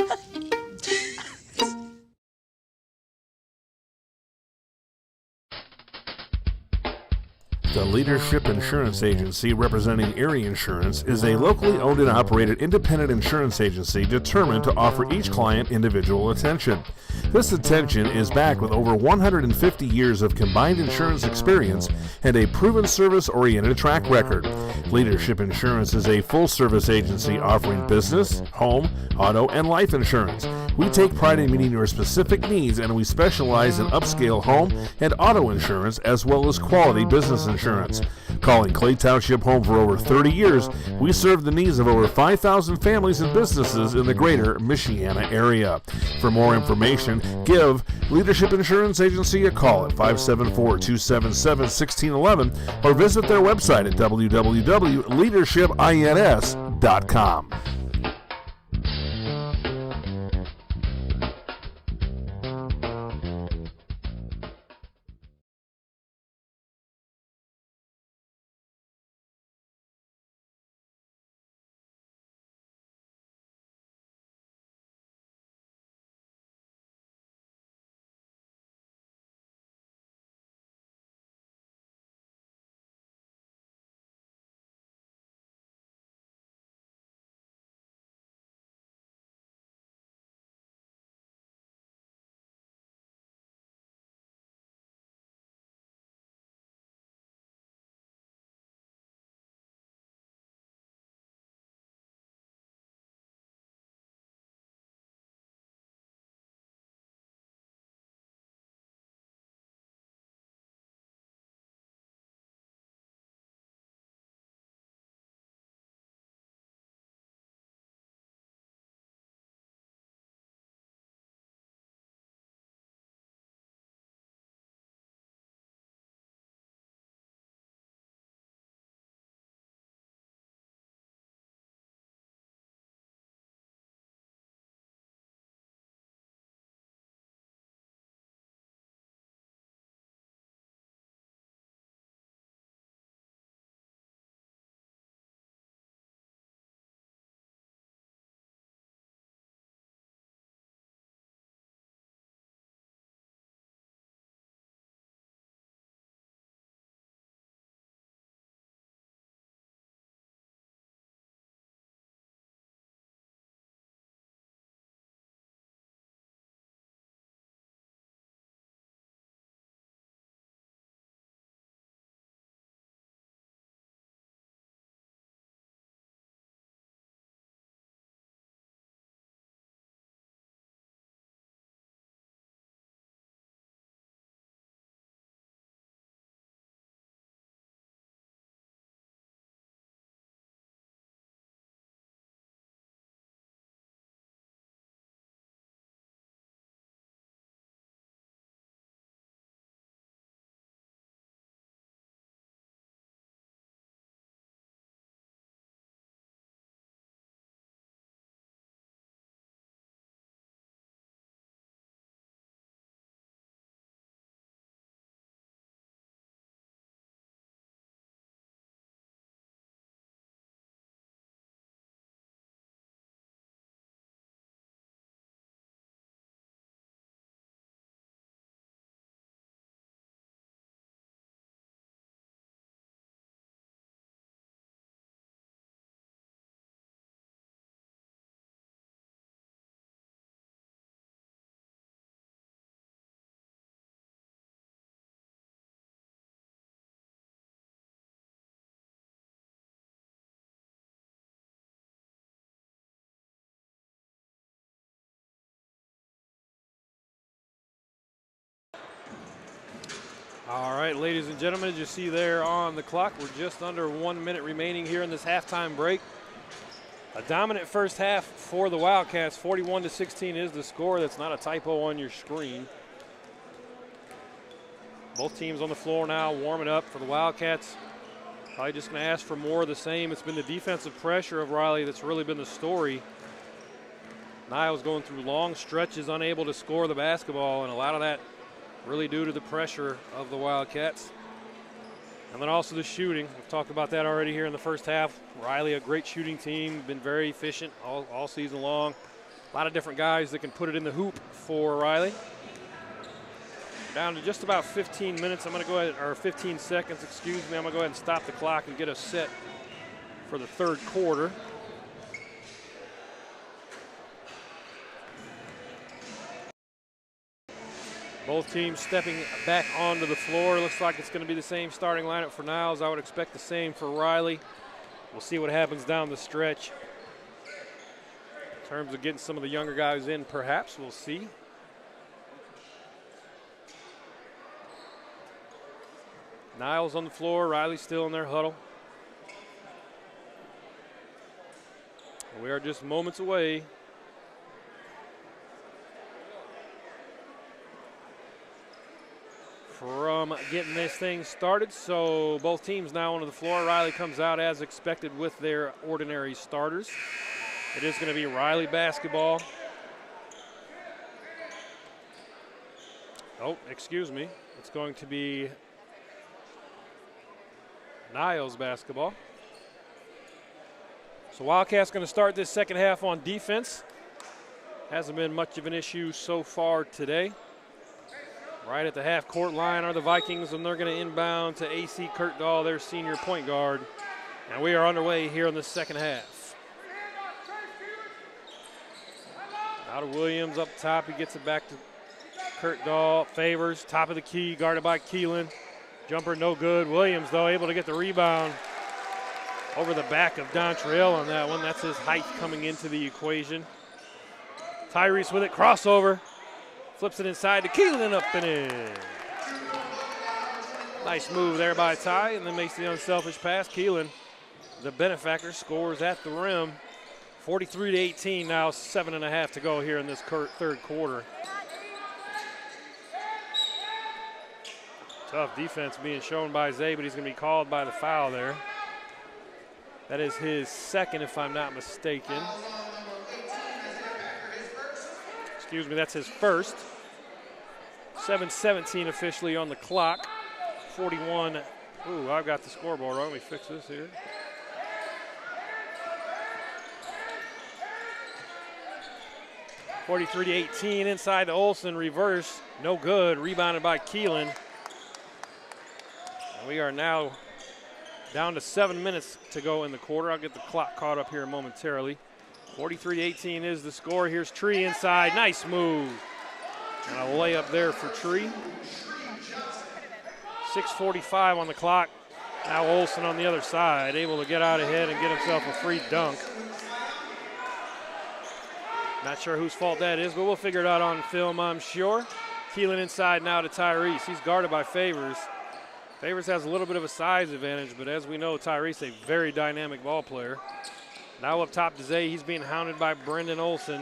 The Leadership Insurance Agency representing Erie Insurance is a locally owned and operated independent insurance agency determined to offer each client individual attention. This attention is backed with over 150 years of combined insurance experience and a proven service-oriented track record. Leadership Insurance is a full-service agency offering business, home, auto, and life insurance. We take pride in meeting your specific needs, and we specialize in upscale home and auto insurance as well as quality business insurance. Calling Clay Township home for over 30 years, we serve the needs of over 5,000 families and businesses in the greater Michiana area. For more information, give Leadership Insurance Agency a call at 574-277-1611 or visit their website at www.leadershipins.com. All right, ladies and gentlemen, as you see there on the clock, we're just under 1 minute remaining here in this halftime break. A dominant first half for the Wildcats. 41-16 is the score. That's not a typo on your screen. Both teams on the floor now warming up. For the Wildcats, probably just going to ask for more of the same. It's been the defensive pressure of Riley that's really been the story. Niles going through long stretches, unable to score the basketball, and a lot of that really due to the pressure of the Wildcats. And then also the shooting. We've talked about that already here in the first half. Riley, a great shooting team, been very efficient all season long. A lot of different guys that can put it in the hoop for Riley. Down to just about 15 minutes. I'm going to go ahead, or 15 seconds, excuse me. I'm going to go ahead and stop the clock and get us set for the third quarter. Both teams stepping back onto the floor. Looks like it's going to be the same starting lineup for Niles. I would expect the same for Riley. We'll see what happens down the stretch. In terms of getting some of the younger guys in, perhaps, we'll see. Niles on the floor, Riley still in their huddle. We are just moments away from getting this thing started. So both teams now onto the floor. Riley comes out as expected with their ordinary starters. It is going to be Riley basketball. Oh, excuse me. It's going to be Niles basketball. So Wildcats going to start this second half on defense. Hasn't been much of an issue so far today. Right at the half-court line are the Vikings, and they're going to inbound to A.C. Kirkdahl, their senior point guard. And we are underway here in the second half. Out of Williams up top. He gets it back to Kirkdahl. Favors, top of the key, guarded by Keelan. Jumper no good. Williams, though, able to get the rebound over the back of Dontrell on that one. That's his height coming into the equation. Tyrese with it, crossover. Flips it inside to Keelan, up and in. Nice move there by Ty, and then makes the unselfish pass. Keelan, the benefactor, scores at the rim. 43-18 now, 7.5 to go here in this third quarter. Tough defense being shown by Zay, but he's going to be called by the foul there. That is his second, if I'm not mistaken. Excuse me, that's his first. 7:17 officially on the clock. 41. Ooh, I've got the scoreboard wrong. Let me fix this here. (43-18) inside to Olsen. Reverse. No good. Rebounded by Keelan. And we are now down to 7 minutes to go in the quarter. I'll get the clock caught up here momentarily. 43-18 is the score. Here's Tree inside. Nice move. And a layup there for Tree. 6:45 on the clock. Now Olsen on the other side, able to get out ahead and get himself a free dunk. Not sure whose fault that is, but we'll figure it out on film, I'm sure. Keelan inside now to Tyrese. He's guarded by Favors. Favors has a little bit of a size advantage, but as we know, Tyrese, a very dynamic ball player. Now up top to Zay. He's being hounded by Brendan Olsen.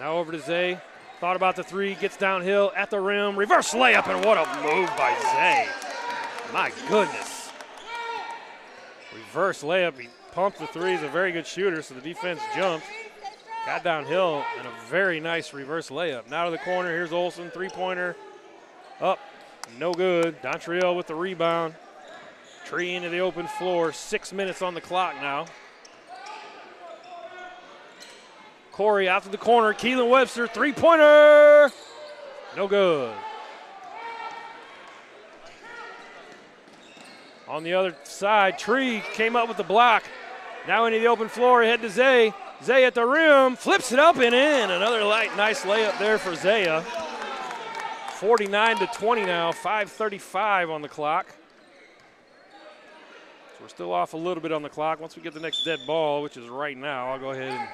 Now over to Zay. Thought about the three, gets downhill at the rim. Reverse layup, and what a move by Zay. My goodness. Reverse layup. He pumped the three. He's a very good shooter, so the defense jumped. Got downhill, and a very nice reverse layup. Now to the corner. Here's Olsen, three-pointer. Up, no good. Dontrell with the rebound. Tree into the open floor. 6 minutes on the clock now. Corey out to the corner. Keelan Webster, three-pointer. No good. On the other side, Tree came up with the block. Now into the open floor, ahead to Zay. Zay at the rim, flips it up and in. Another nice layup there for Zaya. 49-20 now, 5:35 on the clock. So we're still off a little bit on the clock. Once we get the next dead ball, which is right now, I'll go ahead and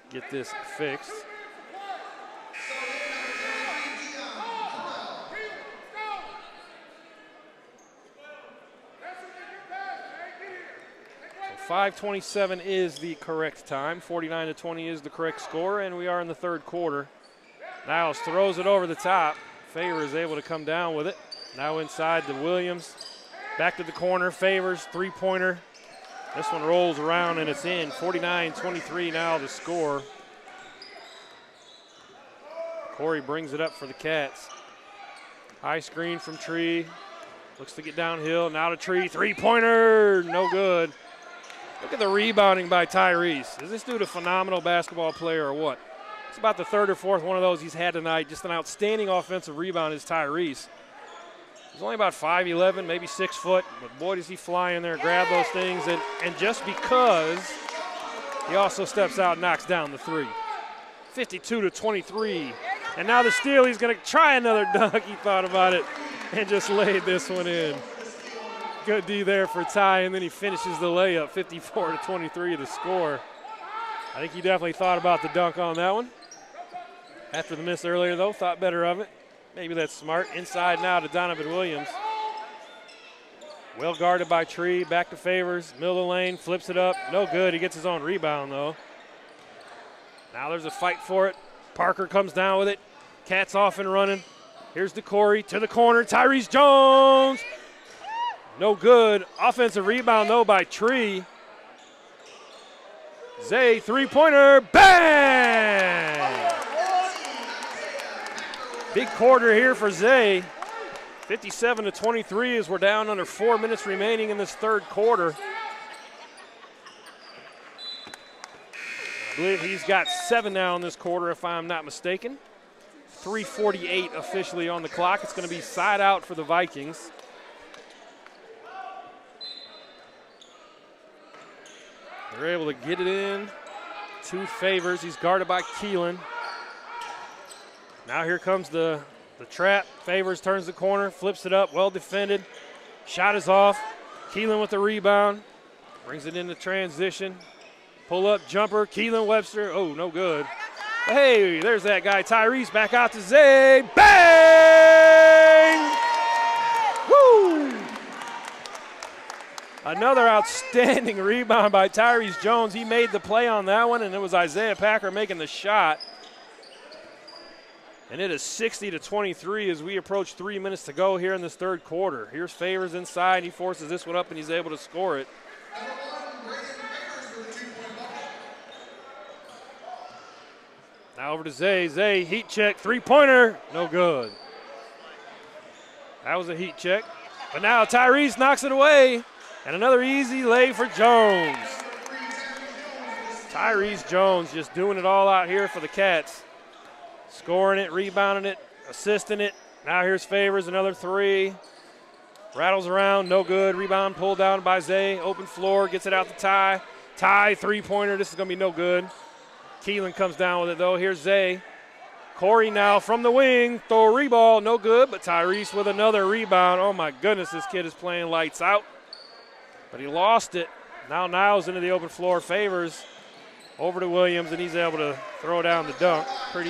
get this fixed. 5:27 is the correct time. 49-20 is the correct score, and we are in the third quarter. Niles throws it over the top. Favor is able to come down with it. Now inside to Williams. Back to the corner. Favors, three-pointer. This one rolls around, and it's in. 49-23 now the score. Corey brings it up for the Cats. High screen from Tree. Looks to get downhill. Now to Tree. Three-pointer. No good. Look at the rebounding by Tyrese. Is this dude a phenomenal basketball player or what? It's about the third or fourth one of those he's had tonight. Just an outstanding offensive rebound is Tyrese. He's only about 5'11", maybe 6 foot, but boy does he fly in there and grab those things. And just because, he also steps out and knocks down the three. 52-23. And now the steal, he's going to try another dunk. He thought about it and just laid this one in. Good D there for Ty, and then he finishes the layup. 54-23 the score. I think he definitely thought about the dunk on that one. After the miss earlier, though, thought better of it. Maybe that's smart. Inside now to Donovan Williams. Well guarded by Tree. Back to Favors. Middle of the lane. Flips it up. No good. He gets his own rebound, though. Now there's a fight for it. Parker comes down with it. Cats off and running. Here's to Corey. To the corner. Tyrese Jones. No good. Offensive rebound, though, by Tree. Zay, three-pointer. Bang! Big quarter here for Zay. 57-23 as we're down under 4 minutes remaining in this third quarter. I believe he's got 7 now in this quarter, if I'm not mistaken. 3:48 officially on the clock. It's going to be side out for the Vikings. They're able to get it in. 2 Favors. He's guarded by Keelan. Now here comes the trap. Favors turns the corner, flips it up, well defended. Shot is off. Keelan with the rebound. Brings it into transition. Pull up jumper. Keelan Webster. Oh, no good. Hey, there's that guy. Tyrese back out to Zay. Bang! Woo! Another outstanding rebound by Tyrese Jones. He made the play on that one, and it was Isaiah Packer making the shot. And it is 60-23 as we approach 3 minutes to go here in this third quarter. Here's Favors inside. He forces this one up, and he's able to score it. Now over to Zay. Zay, heat check, three-pointer. No good. That was a heat check. But now Tyrese knocks it away. And another easy lay for Jones. Tyrese Jones just doing it all out here for the Cats. Scoring it, rebounding it, assisting it. Now here's Favors, another three. Rattles around, no good. Rebound pulled down by Zay. Open floor, gets it out to Ty. Ty, three-pointer, this is going to be no good. Keelan comes down with it, though. Here's Zay. Corey now from the wing. Throw a reball, no good, but Tyrese with another rebound. Oh, my goodness, this kid is playing lights out. But he lost it. Now Niles into the open floor. Favors over to Williams, and he's able to throw down the dunk. Pretty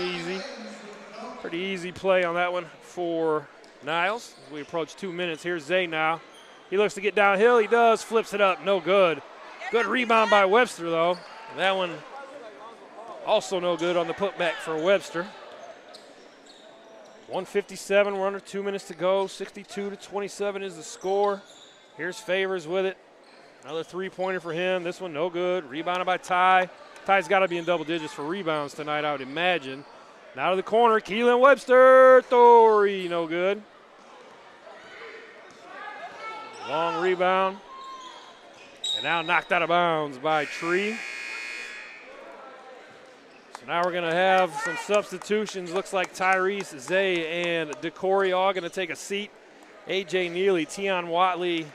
easy play on that one for Niles. As we approach 2 minutes, here's Zay now. He looks to get downhill. He does. Flips it up. No good. Good rebound by Webster, though. That one also no good on the putback for Webster. 1:57. We're under 2 minutes to go. 62-27 is the score. Here's Favors with it. Another three-pointer for him. This one no good. Rebounded by Ty. Ty's got to be in double digits for rebounds tonight, I would imagine. Now to the corner. Keelan Webster. Thorey, no good. Long rebound. And now knocked out of bounds by Tree. So now we're going to have some substitutions. Looks like Tyrese, Zay, and DeCorey all going to take a seat. A.J. Neely, Tion Watley.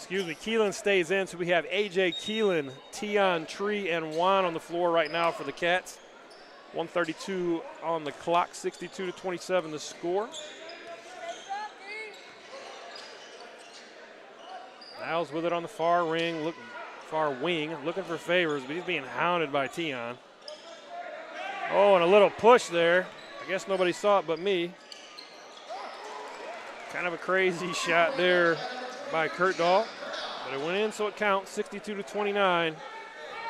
Keelan stays in, so we have A.J. Keelan, Tion, Tree, and Juan on the floor right now for the Cats. 1:32 on the clock, 62-27 the score. Niles with it on the far wing, looking for Favors, but he's being hounded by Tion. Oh, and a little push there. I guess nobody saw it but me. Kind of a crazy shot there by Kurt Dahl. But it went in, so it counts, 62-29.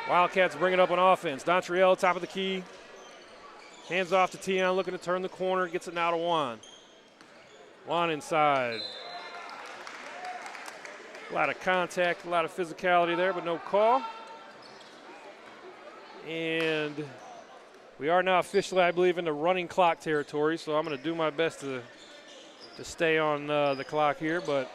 Wildcats bring it up on offense. Dontriell, top of the key. Hands off to Tion, looking to turn the corner. Gets it now to Juan. Juan inside. A lot of contact, a lot of physicality there, but no call. And we are now officially, I believe, in the running clock territory, so I'm going to do my best to stay on the clock here, but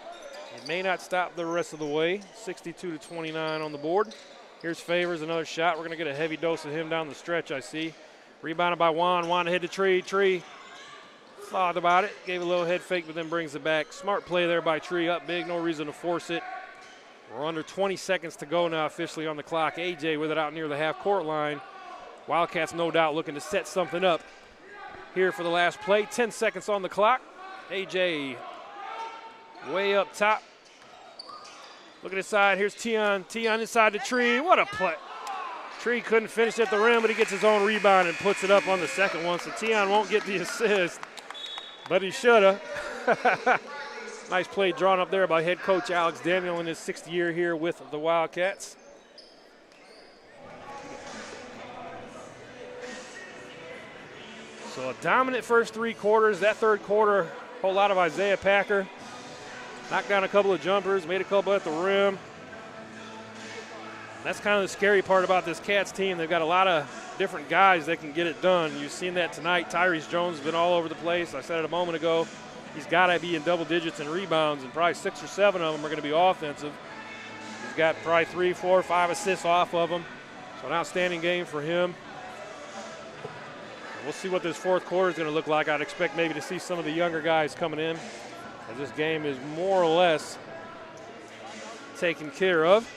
it may not stop the rest of the way. 62-29 on the board. Here's Favors, another shot. We're going to get a heavy dose of him down the stretch, I see. Rebounded by Juan. Juan hit the tree. Tree thought about it. Gave a little head fake, but then brings it back. Smart play there by Tree. Up big, no reason to force it. We're under 20 seconds to go now officially on the clock. AJ with it out near the half-court line. Wildcats no doubt looking to set something up here for the last play. 10 seconds on the clock. AJ way up top. Look at his side. Here's Tion. Tion inside the Tree. What a play. Tree couldn't finish at the rim, but he gets his own rebound and puts it up on the second one. So Tion won't get the assist, but he should have. Nice play drawn up there by head coach Alex Daniel in his 6th year here with the Wildcats. So a dominant first 3 quarters. That third quarter, a whole lot of Isaiah Packer. Knocked down a couple of jumpers, made a couple at the rim. That's kind of the scary part about this Cats team. They've got a lot of different guys that can get it done. You've seen that tonight. Tyrese Jones has been all over the place. I said it a moment ago. He's got to be in double digits in rebounds, and probably 6 or 7 of them are going to be offensive. He's got probably 3, 4, 5 assists off of them. So an outstanding game for him. We'll see what this fourth quarter is going to look like. I'd expect maybe to see some of the younger guys coming in, as this game is more or less taken care of.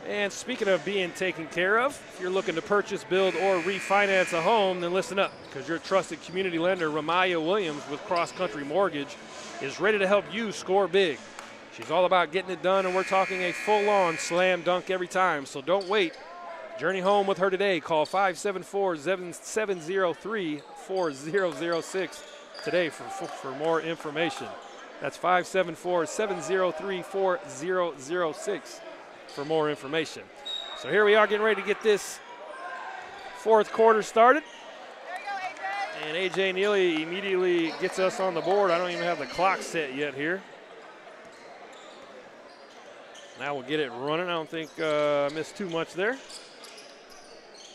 And speaking of being taken care of, if you're looking to purchase, build, or refinance a home, then listen up, because your trusted community lender, Ramaya Williams with Cross Country Mortgage, is ready to help you score big. She's all about getting it done, and we're talking a full-on slam dunk every time, so don't wait. Journey home with her today. Call 574-703-4006 today for more information. That's 574-703-4006 for more information. So here we are getting ready to get this fourth quarter started. And AJ Neely immediately gets us on the board. I don't even have the clock set yet here. Now we'll get it running. I don't think I missed too much there.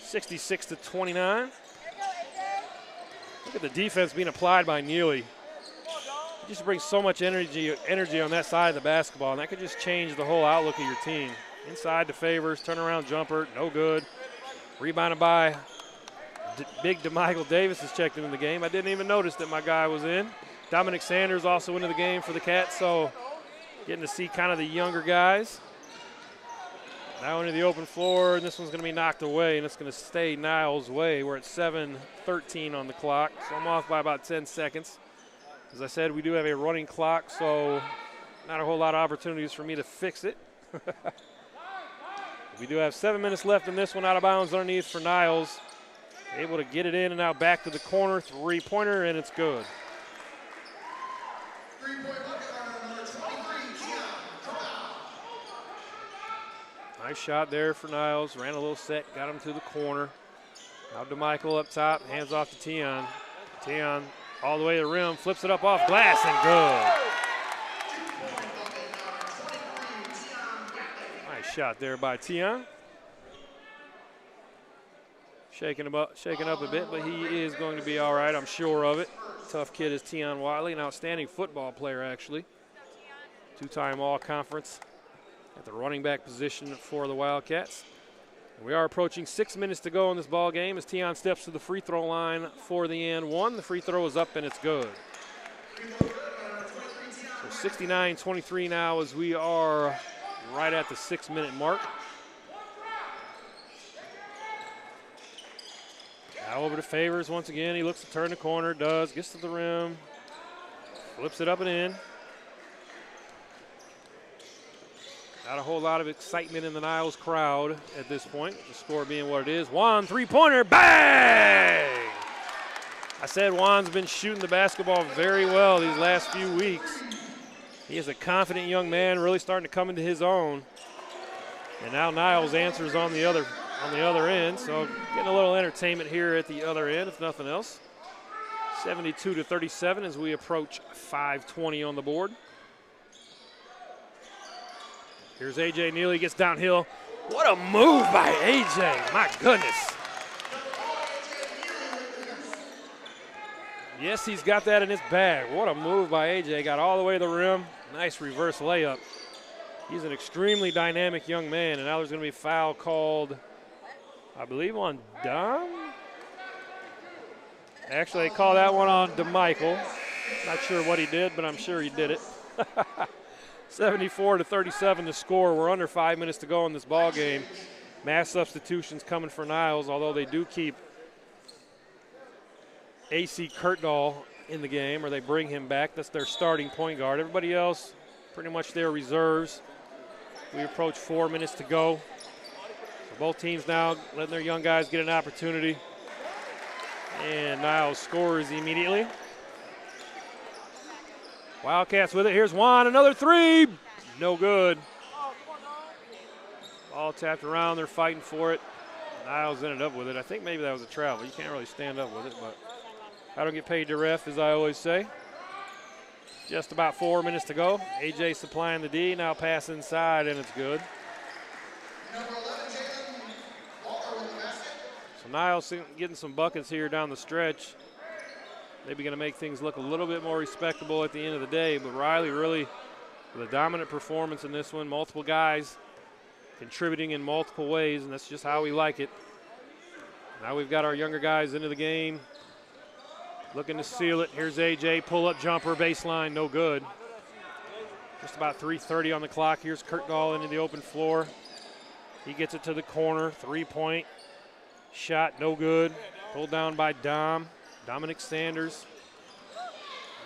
66-29. Look at the defense being applied by Neely. He just brings so much energy on that side of the basketball, and that could just change the whole outlook of your team. Inside to Favors, turnaround jumper, no good. Rebounded by big DeMichael Davis is checked into the game. I didn't even notice that my guy was in. Dominic Sanders also into the game for the Cats, so getting to see kind of the younger guys. Now into the open floor, and this one's going to be knocked away, and it's going to stay Niles' way. We're at 7:13 on the clock, so I'm off by about 10 seconds. As I said, we do have a running clock, so not a whole lot of opportunities for me to fix it. We do have 7 minutes left in this one, out of bounds underneath for Niles. Able to get it in and now back to the corner, 3-pointer, and it's good. Nice shot there for Niles. Ran a little set, got him to the corner. Now DeMichael up top, hands off to Tion. Tion all the way to the rim, flips it up off glass and good. Nice shot there by Tion. Shaking up a bit, but he is going to be all right, I'm sure of it. Tough kid is Tion Wiley, an outstanding football player actually. 2-time all-conference at the running back position for the Wildcats. We are approaching 6 minutes to go in this ball game as Tion steps to the free throw line for the and one. The free throw is up and it's good. So 69-23 now as we are right at the 6-minute mark. Now over to Favors once again. He looks to turn the corner, does, gets to the rim, flips it up and in. Not a whole lot of excitement in the Niles crowd at this point, the score being what it is. Juan, 3-pointer, bang! I said Juan's been shooting the basketball very well these last few weeks. He is a confident young man, really starting to come into his own. And now Niles answers on the other end, so getting a little entertainment here at the other end, if nothing else. 72-37 as we approach 5:20 on the board. Here's A.J. Neely, gets downhill. What a move by A.J., my goodness. Yes, he's got that in his bag. What a move by A.J., got all the way to the rim. Nice reverse layup. He's an extremely dynamic young man, and now there's going to be a foul called, I believe, on Dom. Actually, they call that one on DeMichael. Not sure what he did, but I'm sure he did it. 74-37 to score. We're under 5 minutes to go in this ball game. Mass substitutions coming for Niles, although they do keep A.C. Kurtdahl in the game, or they bring him back. That's their starting point guard. Everybody else, pretty much their reserves. We approach 4 minutes to go. So both teams now letting their young guys get an opportunity. And Niles scores immediately. Wildcats with it. Here's Juan, another three. No good. Ball tapped around. They're fighting for it. Niles ended up with it. I think maybe that was a travel. You can't really stand up with it, but I don't get paid to ref, as I always say. Just about 4 minutes to go. A.J. supplying the D. Now pass inside, and it's good. So Niles getting some buckets here down the stretch. Maybe going to make things look a little bit more respectable at the end of the day. But Riley really with a dominant performance in this one. Multiple guys contributing in multiple ways, and that's just how we like it. Now we've got our younger guys into the game. Looking to seal it. Here's A.J. Pull-up jumper, baseline, no good. Just about 3:30 on the clock. Here's Kurtdahl into the open floor. He gets it to the corner. Three-point shot, no good. Pulled down by Dominic Sanders.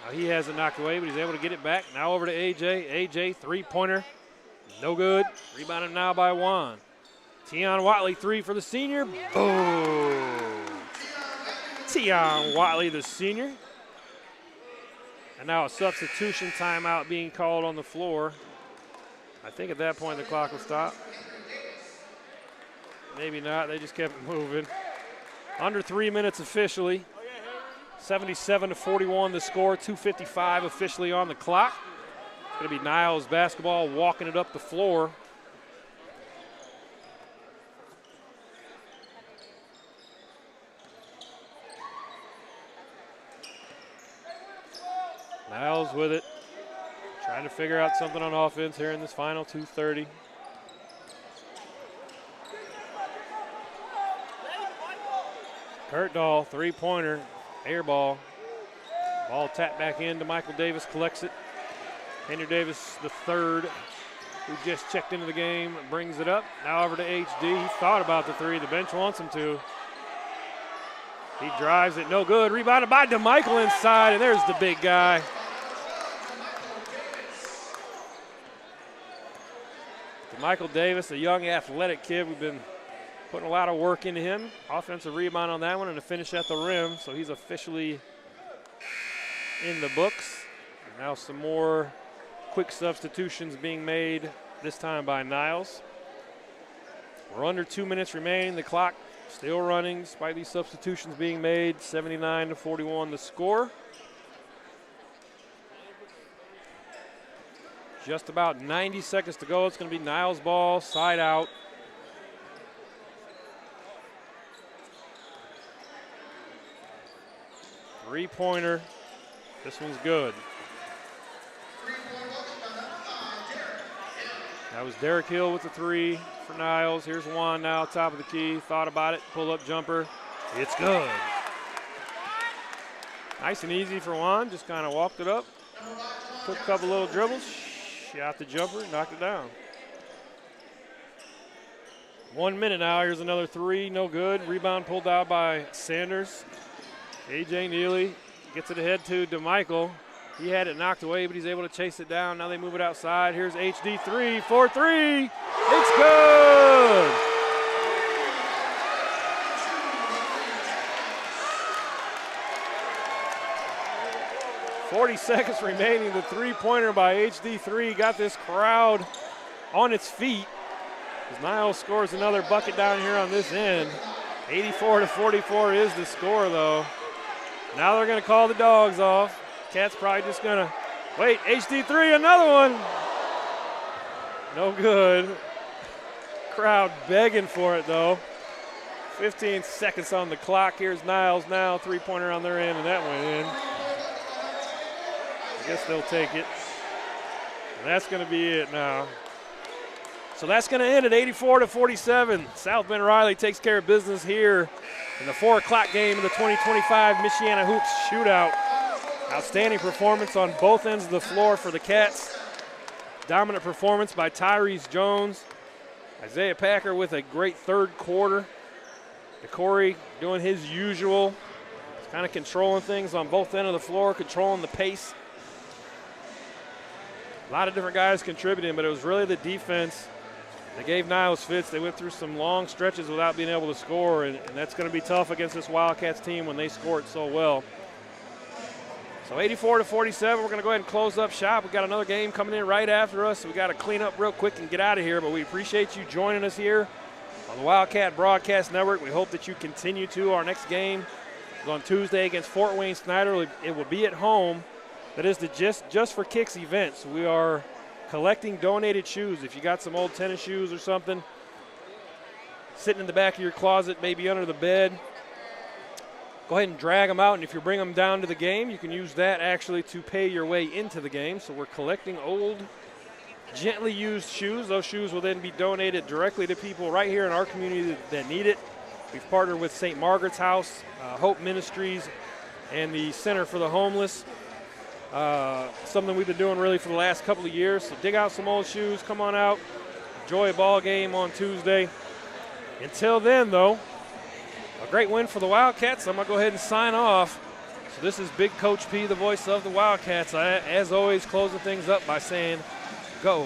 Now he has it knocked away, but he's able to get it back. Now over to A.J. A.J. three-pointer, no good. Rebounded now by Juan. Tion Watley, three for the senior. Boom. Tion Watley, the senior. And now a substitution timeout being called on the floor. I think at that point the clock will stop. Maybe not, they just kept moving. Under 3 minutes officially. 77-41 the score, 2:55 officially on the clock. It's going to be Niles basketball walking it up the floor. Niles with it, trying to figure out something on offense here in this final 2:30. Kurtdahl, three-pointer, air ball. Ball tapped back in to Michael Davis, collects it. Henry Davis, the third, who just checked into the game, brings it up. Now over to HD. He thought about the three. The bench wants him to. He drives it, no good. Rebounded by DeMichael inside, and there's the big guy. DeMichael Davis, a young athletic kid. We've been putting a lot of work into him. Offensive rebound on that one and a finish at the rim, so he's officially in the books. And now some more quick substitutions being made, this time by Niles. We're under 2 minutes remaining. The clock still running despite these substitutions being made. 79-41 the score. Just about 90 seconds to go. It's going to be Niles ball, side out. Three-pointer. This one's good. That was Derek Hill with the three for Niles. Here's Juan now, top of the key. Thought about it, pull-up jumper. It's good. Nice and easy for Juan. Just kind of walked it up. Took a couple little dribbles. Shot the jumper, knocked it down. 1 minute now. Here's another three, no good. Rebound pulled out by Sanders. A.J. Neely gets it ahead to DeMichael. He had it knocked away, but he's able to chase it down. Now they move it outside. Here's HD 3, 4-3. It's good. 40 seconds remaining. The three-pointer by HD3 got this crowd on its feet. As Niles scores another bucket down here on this end. 84-44 is the score, though. Now they're going to call the dogs off. Cats probably just going to wait. HD3, another one. No good. Crowd begging for it, though. 15 seconds on the clock. Here's Niles now. Three-pointer on their end, and that went in. I guess they'll take it. And that's going to be it now. So that's going to end at 84-47. South Bend Riley takes care of business here in the 4 o'clock game of the 2025 Michiana Hoops Shootout. Outstanding performance on both ends of the floor for the Cats. Dominant performance by Tyrese Jones. Isaiah Packer with a great third quarter. DeCorey doing his usual. He's kind of controlling things on both ends of the floor, controlling the pace. A lot of different guys contributing, but it was really the defense that gave Niles fits. They went through some long stretches without being able to score, and that's going to be tough against this Wildcats team when they score it so well. So 84-47, we're going to go ahead and close up shop. We've got another game coming in right after us, so we got to clean up real quick and get out of here, but we appreciate you joining us here on the Wildcat Broadcast Network. We hope that you continue to. Our next game is on Tuesday against Fort Wayne Snyder. It will be at home. That is the Just for Kicks event. So we are collecting donated shoes. If you got some old tennis shoes or something sitting in the back of your closet, maybe under the bed, go ahead and drag them out. And if you bring them down to the game, you can use that actually to pay your way into the game. So we're collecting old, gently used shoes. Those shoes will then be donated directly to people right here in our community that need it. We've partnered with St. Margaret's House, Hope Ministries, and the Center for the Homeless. Something we've been doing really for the last couple of years. So dig out some old shoes, come on out, enjoy a ball game on Tuesday. Until then, though, a great win for the Wildcats. I'm going to go ahead and sign off. So this is Big Coach P, the voice of the Wildcats. As always, closing things up by saying, go.